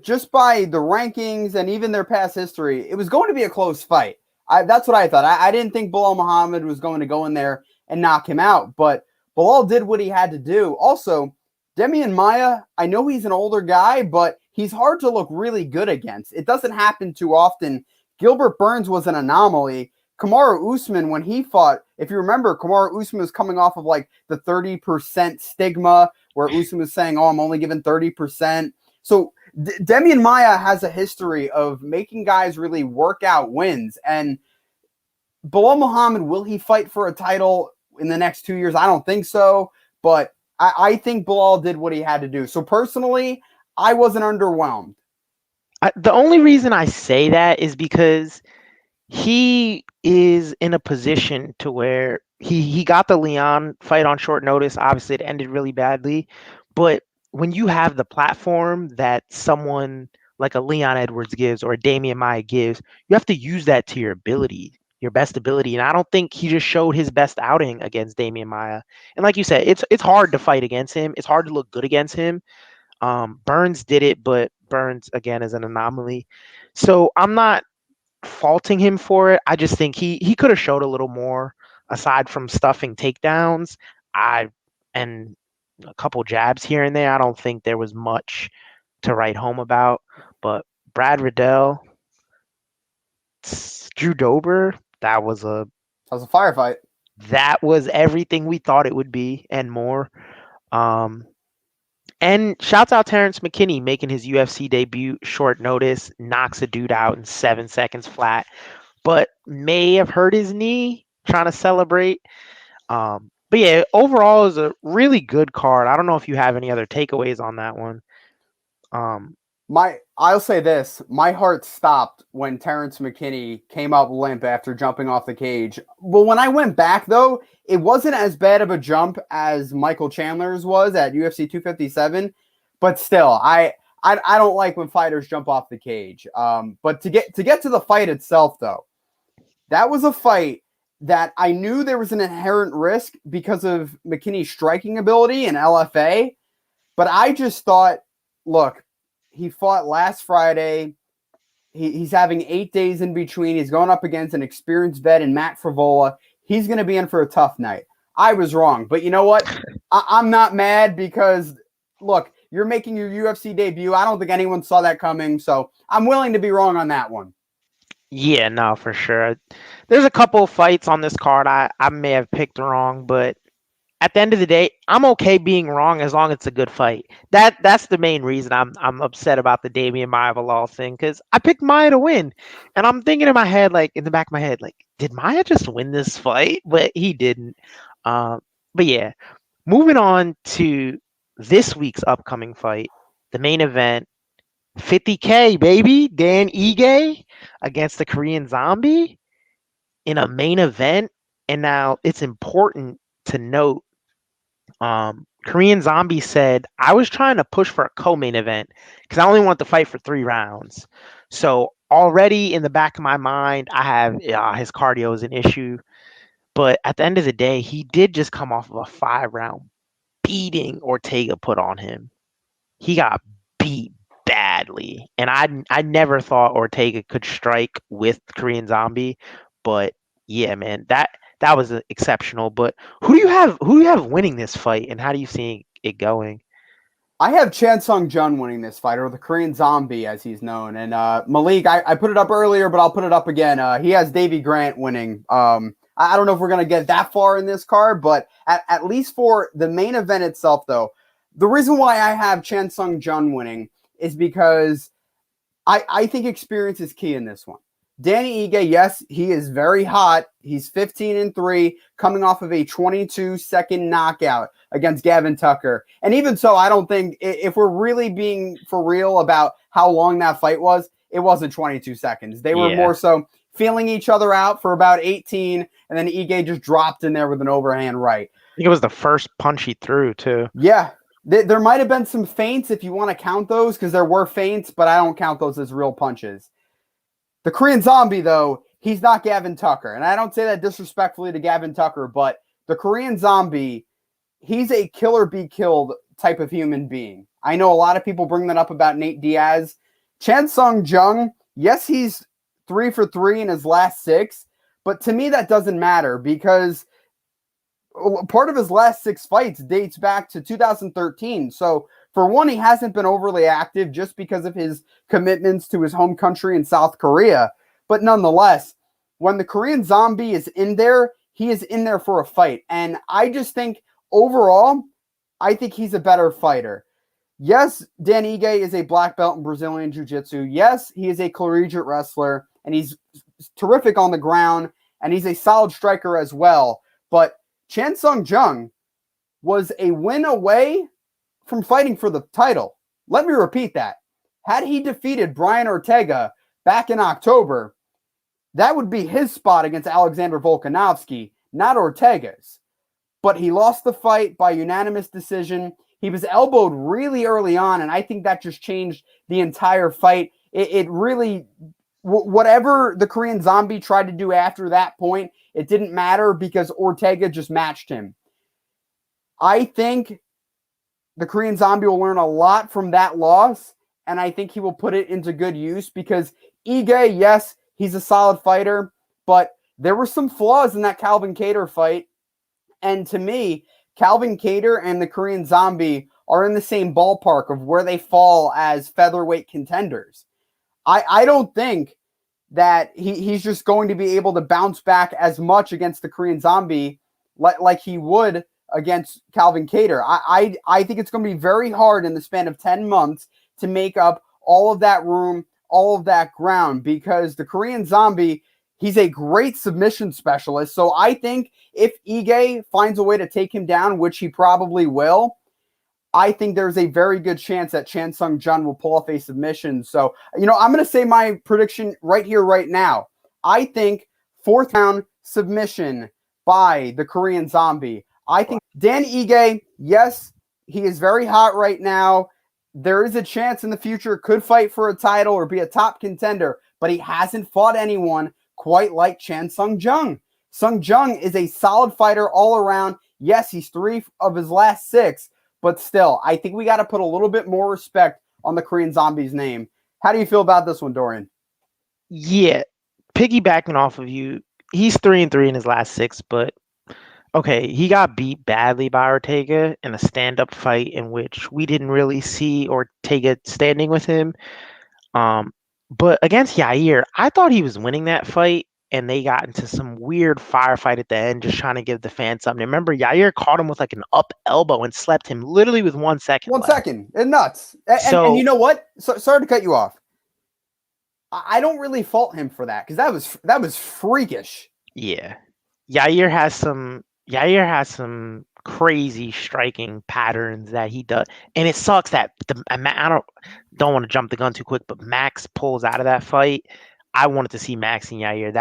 Just by the rankings and even their past history, it was going to be a close fight. That's what I thought. I didn't think Bilal Muhammad was going to go in there and knock him out, but Bilal did what he had to do. Also, Demian Maia, I know he's an older guy, but he's hard to look really good against. It doesn't happen too often. Gilbert Burns was an anomaly. Kamaru Usman, when he fought, if you remember, Kamaru Usman was coming off of like the 30% stigma where Usman was saying, oh, I'm only given 30%. So Demian Maia has a history of making guys really work out wins. And Bilal Muhammad, will he fight for a title in the next 2 years? I don't think so. But I think Bilal did what he had to do. So personally, I wasn't underwhelmed. the only reason I say that is because he is in a position to where he got the Leon fight on short notice. Obviously, it ended really badly, but when you have the platform that someone like a Leon Edwards gives or a Damian Maia gives, you have to use that to your best ability. And I don't think he just showed his best outing against Damian Maia. And like you said, it's hard to fight against him. It's hard to look good against him. Burns did it, but Burns again is an anomaly. So I'm not faulting him for it. I just think he could have showed a little more aside from stuffing takedowns. I and a couple jabs here and there. I don't think there was much to write home about. But Brad Riddell, Drew Dober, That was a firefight. that was everything we thought it would be and more. Um, and shouts out Terence McKinney making his UFC debut short notice, knocks a dude out in 7 seconds flat, but may have hurt his knee trying to celebrate. But yeah, overall is a really good card. I don't know if you have any other takeaways on that one. Um, I'll say this. My heart stopped when Terence McKinney came up limp after jumping off the cage. Well, when I went back, though, it wasn't as bad of a jump as Michael Chandler's was at UFC 257. But still, I don't like when fighters jump off the cage. But to get to the fight itself, though, that was a fight that I knew there was an inherent risk because of McKinney's striking ability and LFA. But I just thought, look, he fought last Friday. He's having 8 days in between. He's going up against an experienced vet in Matt Fravola. He's going to be in for a tough night. I was wrong. But you know what? I'm not mad because, look, you're making your UFC debut. I don't think anyone saw that coming. So I'm willing to be wrong on that one. yeah, no, for sure. There's a couple of fights on this card I may have picked wrong, but at the end of the day, I'm okay being wrong as long as it's a good fight. That's the main reason I'm upset about the Damian Maia Bilal thing because I picked Maia to win, and I'm thinking in my head, like in the back of my head, like did Maia just win this fight? But he didn't. Um, but yeah, moving on to this week's upcoming fight, the main event, 50K baby, Dan Ige against the Korean Zombie in a main event, and now it's important to note Korean Zombie said, I was trying to push for a co-main event because I only want to fight for 3 rounds. So already in the back of my mind, I have his cardio is an issue. But at the end of the day, he did just come off of a 5-round beating Ortega put on him. He got beat badly. And I never thought Ortega could strike with Korean Zombie. But yeah, man, that was exceptional. But who do you have winning this fight, and how do you see it going? I have Chan Sung Jun winning this fight, or the Korean Zombie, as he's known. And Malik, I put it up earlier, but I'll put it up again. He has Davy Grant winning. I don't know if we're going to get that far in this card, but at least for the main event itself, though, the reason why I have Chan Sung Jung winning is because I think experience is key in this one. Danny Ige, yes, he is very hot. He's 15-3, coming off of a 22-second knockout against Gavin Tucker. And even so, I don't think, if we're really being for real about how long that fight was, it wasn't 22 seconds. They were Yeah. more so feeling each other out for about 18, and then Ige just dropped in there with an overhand right. I think it was the first punch he threw, too. Yeah. There might have been some feints if you want to count those, because there were feints, but I don't count those as real punches. The Korean Zombie, though, he's not Gavin Tucker. And I don't say that disrespectfully to Gavin Tucker, but the Korean Zombie, he's a killer be killed type of human being. I know a lot of people bring that up about Nate Diaz. Chan Sung Jung, yes, he's 3 for 3 in his last 6, but to me that doesn't matter because part of his last 6 fights dates back to 2013. So for one, he hasn't been overly active just because of his commitments to his home country in South Korea. But nonetheless, when the Korean Zombie is in there, he is in there for a fight. And I just think overall, I think he's a better fighter. Yes, Dan Ige is a black belt in Brazilian Jiu-Jitsu. Yes, he is a collegiate wrestler, and he's terrific on the ground, and he's a solid striker as well. But Chan Sung Jung was a win away from fighting for the title. Let me repeat that. Had he defeated Brian Ortega back in October, that would be his spot against Alexander Volkanovski, not Ortega's. But he lost the fight by unanimous decision. He was elbowed really early on, and I think that just changed the entire fight. It really, whatever the Korean Zombie tried to do after that point, it didn't matter because Ortega just matched him. I think the Korean Zombie will learn a lot from that loss, and I think he will put it into good use because Ige, yes, he's a solid fighter, but there were some flaws in that Calvin Kattar fight. And to me, Calvin Kattar and the Korean Zombie are in the same ballpark of where they fall as featherweight contenders. I don't think that he's just going to be able to bounce back as much against the Korean Zombie like he would against Calvin Kattar. I think it's going to be very hard in the span of 10 months to make up all of that room, all of that ground, because the Korean Zombie, he's a great submission specialist. So I think if Ige finds a way to take him down, which he probably will, I think there's a very good chance that Chan Sung Jung will pull off a submission. So, I'm going to say my prediction right here, right now. I think 4th round submission by the Korean Zombie. I think Dan Ige, yes, he is very hot right now. There is a chance in the future could fight for a title or be a top contender, but he hasn't fought anyone quite like Chan Sung Jung. Sung Jung is a solid fighter all around. Yes, he's 3 of his last 6, but still, I think we got to put a little bit more respect on the Korean Zombie's name. How do you feel about this one, Dorian? Yeah, piggybacking off of you, he's 3-3 in his last 6, but okay, he got beat badly by Ortega in a stand-up fight in which we didn't really see Ortega standing with him. But against Yair, I thought he was winning that fight, and they got into some weird firefight at the end, just trying to give the fans something. Remember, Yair caught him with like an up elbow and slept him literally with 1 second One left. second. It's nuts. And you know what? So, sorry to cut you off. I don't really fault him for that because that was freakish. Yeah, Yair has some crazy striking patterns that he does, and it sucks that I don't want to jump the gun too quick, but Max pulls out of that fight. I wanted to see Max and Yair.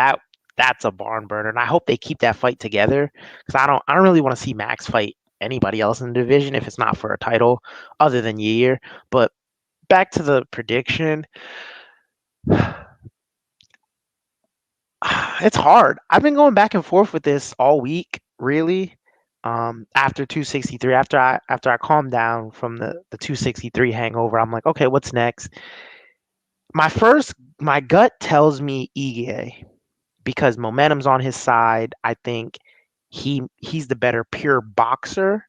That's a barn burner, and I hope they keep that fight together because I don't really want to see Max fight anybody else in the division if it's not for a title other than Yair. But back to the prediction. It's hard. I've been going back and forth with this all week, really. After 263, after I calmed down from the 263 hangover, I'm like, okay, what's next? My gut tells me Ige because momentum's on his side. I think he's the better pure boxer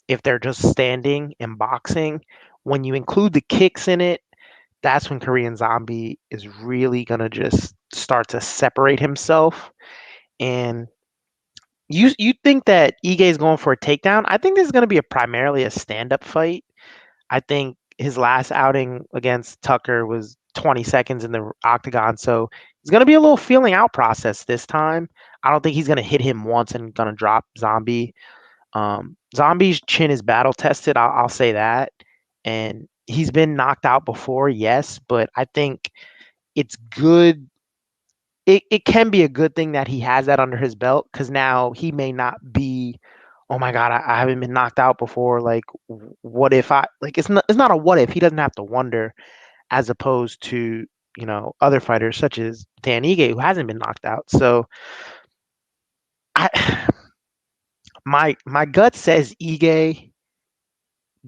if they're just standing and boxing. When you include the kicks in it, that's when Korean Zombie is really gonna just start to separate himself. And You think that Ige is going for a takedown? I think this is going to be a primarily a stand-up fight. I think his last outing against Tucker was 20 seconds in the octagon, so it's going to be a little feeling out process this time. I don't think he's going to hit him once and going to drop Zombie. Zombie's chin is battle tested. I'll say that, and he's been knocked out before, yes, but I think it's good. It can be a good thing that he has that under his belt because now he may not be, oh my God, I haven't been knocked out before. Like, what if I like? It's not a what if. He doesn't have to wonder, as opposed to other fighters such as Dan Ige who hasn't been knocked out. So I my gut says Ige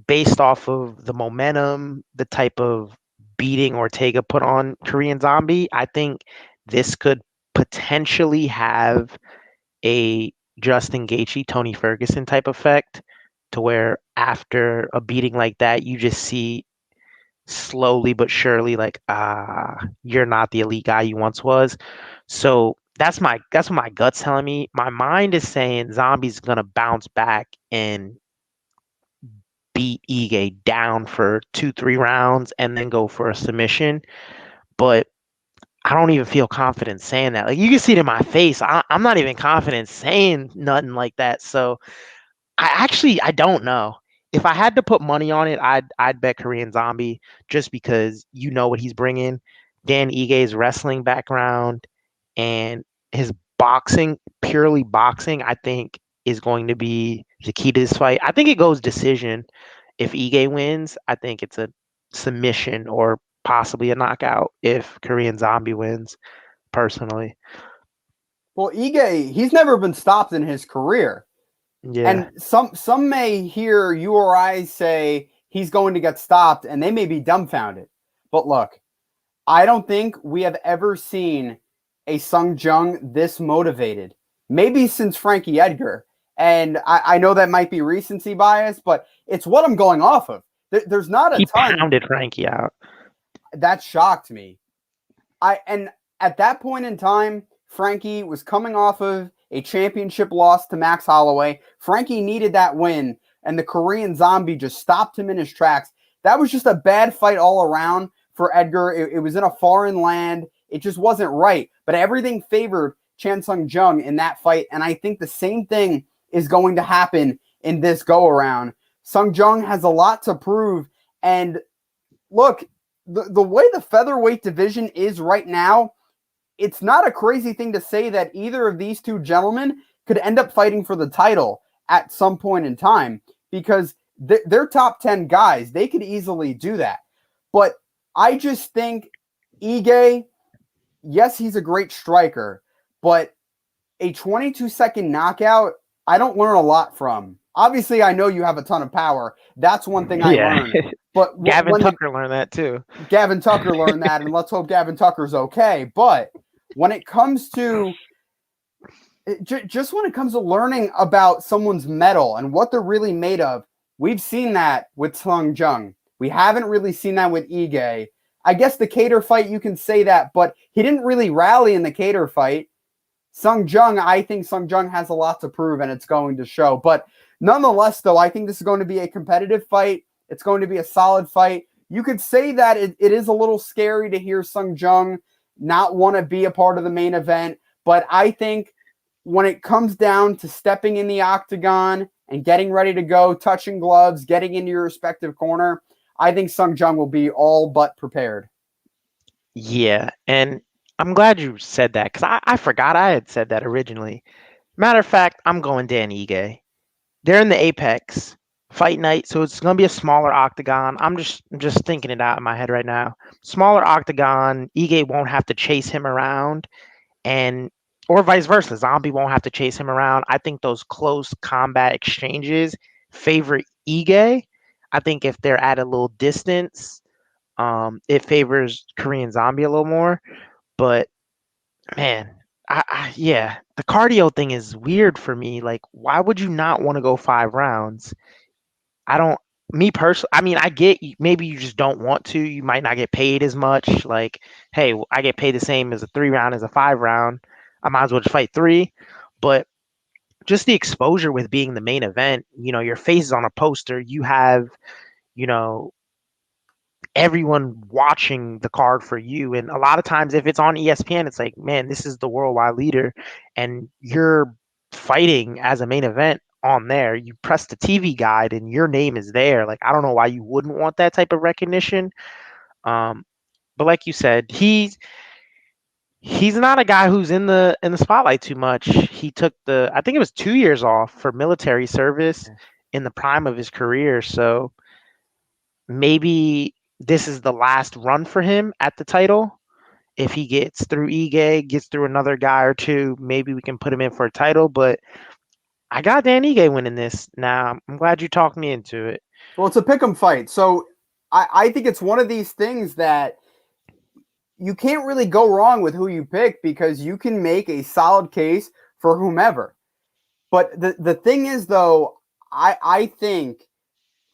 based off of the momentum, the type of beating Ortega put on Korean Zombie. I think this could potentially have a Justin Gaethje, Tony Ferguson type effect, to where after a beating like that, you just see slowly but surely like you're not the elite guy you once was. So that's what my gut's telling me. My mind is saying Zombie's gonna bounce back and beat Ige down for 2-3 rounds and then go for a submission. But I don't even feel confident saying that. Like you can see it in my face. I'm not even confident saying nothing like that. So I don't know. If I had to put money on it, I'd bet Korean Zombie just because you know what he's bringing. Dan Ige's wrestling background and his boxing, purely boxing, I think is going to be the key to this fight. I think it goes decision. If Ige wins, I think it's a submission or possibly a knockout if Korean Zombie wins, personally. Well, Ige, he's never been stopped in his career. Yeah. And some may hear you or I say he's going to get stopped and they may be dumbfounded. But look, I don't think we have ever seen a Sung Jung this motivated. Maybe since Frankie Edgar. And I know that might be recency bias, but it's what I'm going off of. There's not a He ton. pounded Frankie out. That shocked me. And at that point in time, Frankie was coming off of a championship loss to Max Holloway. Frankie needed that win, and the Korean Zombie just stopped him in his tracks. That was just a bad fight all around for Edgar. It was in a foreign land. It just wasn't right. But everything favored Chan Sung Jung in that fight, and I think the same thing is going to happen in this go-around. Sung Jung has a lot to prove, and look, the way the featherweight division is right now, it's not a crazy thing to say that either of these two gentlemen could end up fighting for the title at some point in time because they're top 10 guys. They could easily do that. But I just think Ige, yes, he's a great striker, but a 22-second knockout, I don't learn a lot from. Obviously, I know you have a ton of power. That's one thing I learned. But Gavin Tucker learned that too. Gavin Tucker learned that, and let's hope Gavin Tucker's okay. But when it comes to just when it comes to learning about someone's metal and what they're really made of, we've seen that with Sung Jung. We haven't really seen that with Ige. I guess the Cater fight, you can say that, but he didn't really rally in the Cater fight. I think Sung Jung has a lot to prove, and it's going to show. But nonetheless, though, I think this is going to be a competitive fight. It's going to be a solid fight. You could say that it is a little scary to hear Sung Jung not want to be a part of the main event. But I think when it comes down to stepping in the octagon and getting ready to go, touching gloves, getting into your respective corner, I think Sung Jung will be all but prepared. Yeah, and I'm glad you said that because I forgot I had said that originally. Matter of fact, I'm going Dan Ige. They're in the Apex fight night, so it's gonna be a smaller octagon. I'm just thinking it out in my head right now. Smaller octagon, Ige won't have to chase him around, and or vice versa. Zombie won't have to chase him around. I think those close combat exchanges favor Ige. I think if they're at a little distance, it favors Korean Zombie a little more. But man, yeah, the cardio thing is weird for me. Like, why would you not want to go 5 rounds? I don't. Me personally, I mean, I get maybe you just don't want to. You might not get paid as much. Like, hey, I get paid the same as a 3 round as a 5 round. I might as well just fight three. But just the exposure with being the main event. Your face is on a poster. You have, you know, everyone watching the card for you. And a lot of times, if it's on ESPN, it's like, man, this is the worldwide leader, and you're fighting as a main event on there. You press the TV guide, and your name is there. Like, I don't know why you wouldn't want that type of recognition. Um, but like you said, he's not a guy who's in the spotlight too much. He took I think it was 2 years off for military service in the prime of his career. So maybe this is the last run for him at the title. If he gets through Ige, gets through another guy or two, maybe we can put him in for a title. But I got Dan Ige winning this. Now, I'm glad you talked me into it. Well, it's a pick'em fight. So I think it's one of these things that you can't really go wrong with who you pick because you can make a solid case for whomever. But the thing is, though, I think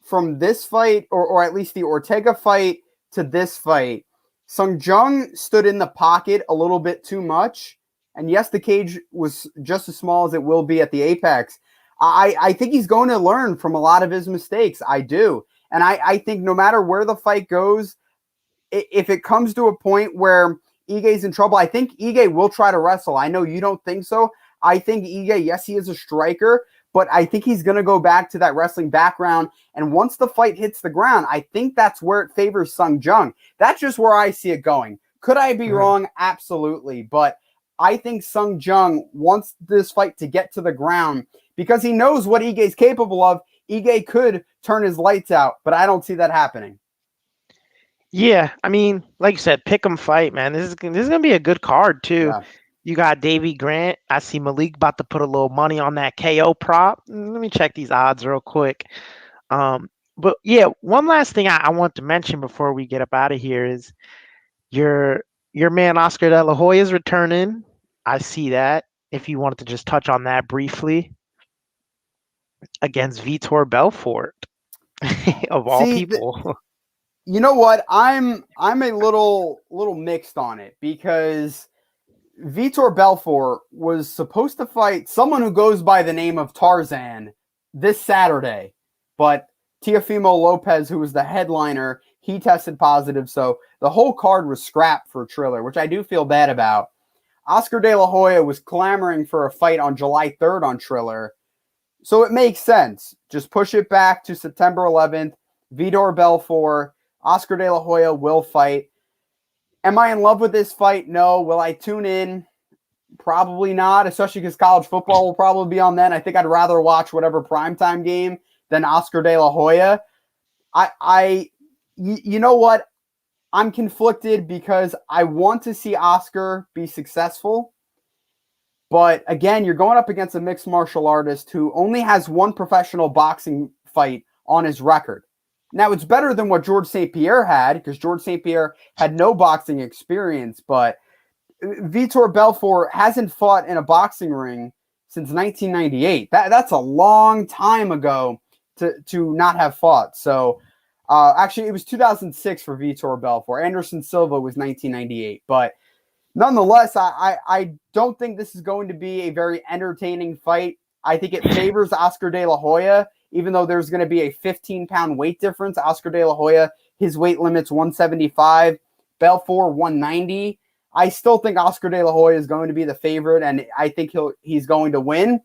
from this fight, or at least the Ortega fight to this fight, Sung Jung stood in the pocket a little bit too much. And yes, the cage was just as small as it will be at the Apex. I think he's going to learn from a lot of his mistakes. I do. And I think no matter where the fight goes, if it comes to a point where Ige's in trouble, I think Ige will try to wrestle. I know you don't think so. I think Ige, yes, he is a striker, but I think he's going to go back to that wrestling background. And once the fight hits the ground, I think that's where it favors Sung Jung. That's just where I see it going. Could I be wrong? Absolutely. But I think Sung Jung wants this fight to get to the ground because he knows what Ige's capable of. Ige could turn his lights out, but I don't see that happening. Yeah, I mean, like you said, pick 'em fight, man. This is gonna be a good card too. Yeah. You got Davy Grant. I see Malik about to put a little money on that KO prop. Let me check these odds real quick. But yeah, one last thing I want to mention before we get up out of here is your man Oscar De La Hoya is returning. I see that. If you wanted to just touch on that briefly against Vitor Belfort, of all See, people. you know what? I'm a little mixed on it because Vitor Belfort was supposed to fight someone who goes by the name of Tarzan this Saturday, but Teofimo Lopez, who was the headliner, he tested positive, so the whole card was scrapped for Triller, which I do feel bad about. Oscar De La Hoya was clamoring for a fight on July 3rd on Triller, so it makes sense. Just push it back to September 11th. Vitor Belfort, Oscar De La Hoya will fight. Am I in love with this fight? No. Will I tune in? Probably not, especially because college football will probably be on then. I think I'd rather watch whatever primetime game than Oscar De La Hoya. You know what? I'm conflicted because I want to see Oscar be successful. But again, you're going up against a mixed martial artist who only has one professional boxing fight on his record. Now, it's better than what George St. Pierre had because George St. Pierre had no boxing experience, but Vitor Belfort hasn't fought in a boxing ring since 1998. That's a long time ago to not have fought. So, actually, it was 2006 for Vitor Belfort. Anderson Silva was 1998. But nonetheless, I don't think this is going to be a very entertaining fight. I think it favors Oscar De La Hoya, even though there's going to be a 15-pound weight difference. Oscar De La Hoya, his weight limit's 175, Belfort 190. I still think Oscar De La Hoya is going to be the favorite, and I think he's going to win.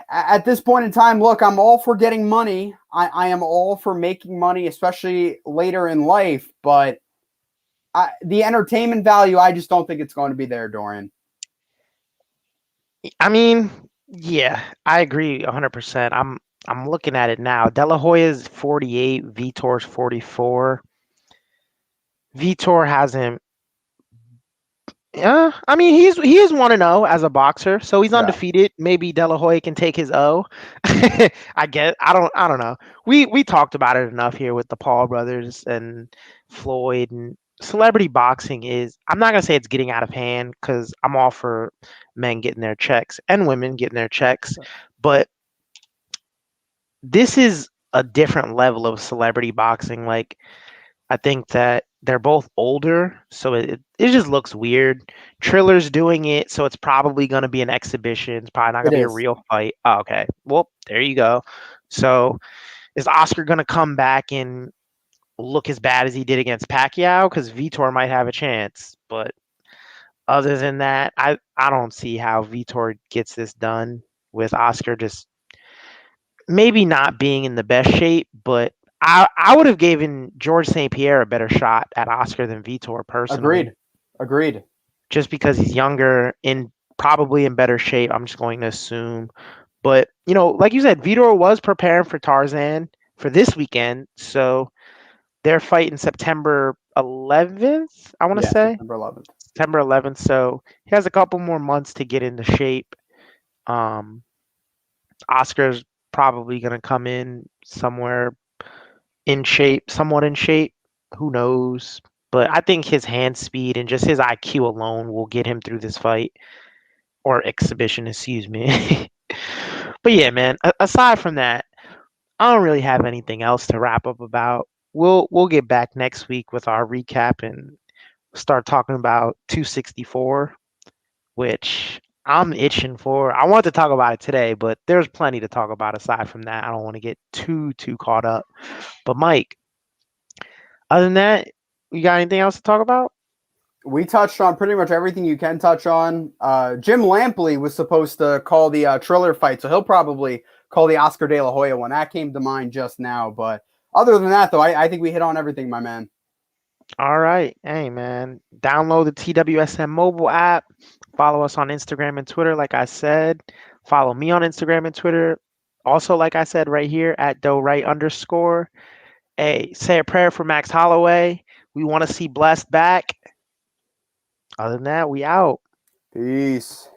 At this point in time, look, I'm all for getting money. I am all for making money, especially later in life, but the entertainment value, I just don't think it's going to be there, Dorian. I mean, yeah, I agree 100%. I'm looking at it now. De La Hoya's 48, Vitor's 44. Vitor has him. Yeah, I mean he is 1-0 as a boxer, so he's Yeah. undefeated. Maybe De La Hoya can take his O. I guess I don't know. We talked about it enough here with the Paul brothers and Floyd, and celebrity boxing is, I'm not gonna say it's getting out of hand because I'm all for men getting their checks and women getting their checks, but this is a different level of celebrity boxing. Like, I think that they're both older, so it just looks weird. Triller's doing it, so it's probably going to be an exhibition. It's probably not going It to be a is. real fight. Oh, okay. Well, there you go. So is Oscar going to come back and look as bad as he did against Pacquiao? Because Vitor might have a chance. But other than that, I don't see how Vitor gets this done with Oscar just maybe not being in the best shape, but I would have given George St. Pierre a better shot at Oscar than Vitor personally, Agreed. Agreed. just because he's younger and probably in better shape. I'm just going to assume. But, like you said, Vitor was preparing for Tarzan for this weekend. So they're fighting September 11th, I want to Yeah, say. September 11th. September 11th. So he has a couple more months to get into shape. Um, Oscar's probably going to come in somewhere in shape, somewhat in shape. Who knows? But I think his hand speed and just his IQ alone will get him through this fight or exhibition, excuse me. But yeah, man, aside from that, I don't really have anything else to wrap up about. We'll get back next week with our recap and start talking about 264, which I'm itching for. I wanted to talk about it today, but there's plenty to talk about aside from that. I don't want to get too caught up. But Mike, other than that, you got anything else to talk about? We touched on pretty much everything you can touch on. Jim Lampley was supposed to call the Triller fight, so he'll probably call the Oscar De La Hoya one. That came to mind just now. But other than that, though, I think we hit on everything, my man. All right. Hey, man. Download the TWSM mobile app. Follow us on Instagram and Twitter, like I said. Follow me on Instagram and Twitter. Also, like I said, right here at @DoRight_. Hey, say a prayer for Max Holloway. We want to see Blessed back. Other than that, we out. Peace.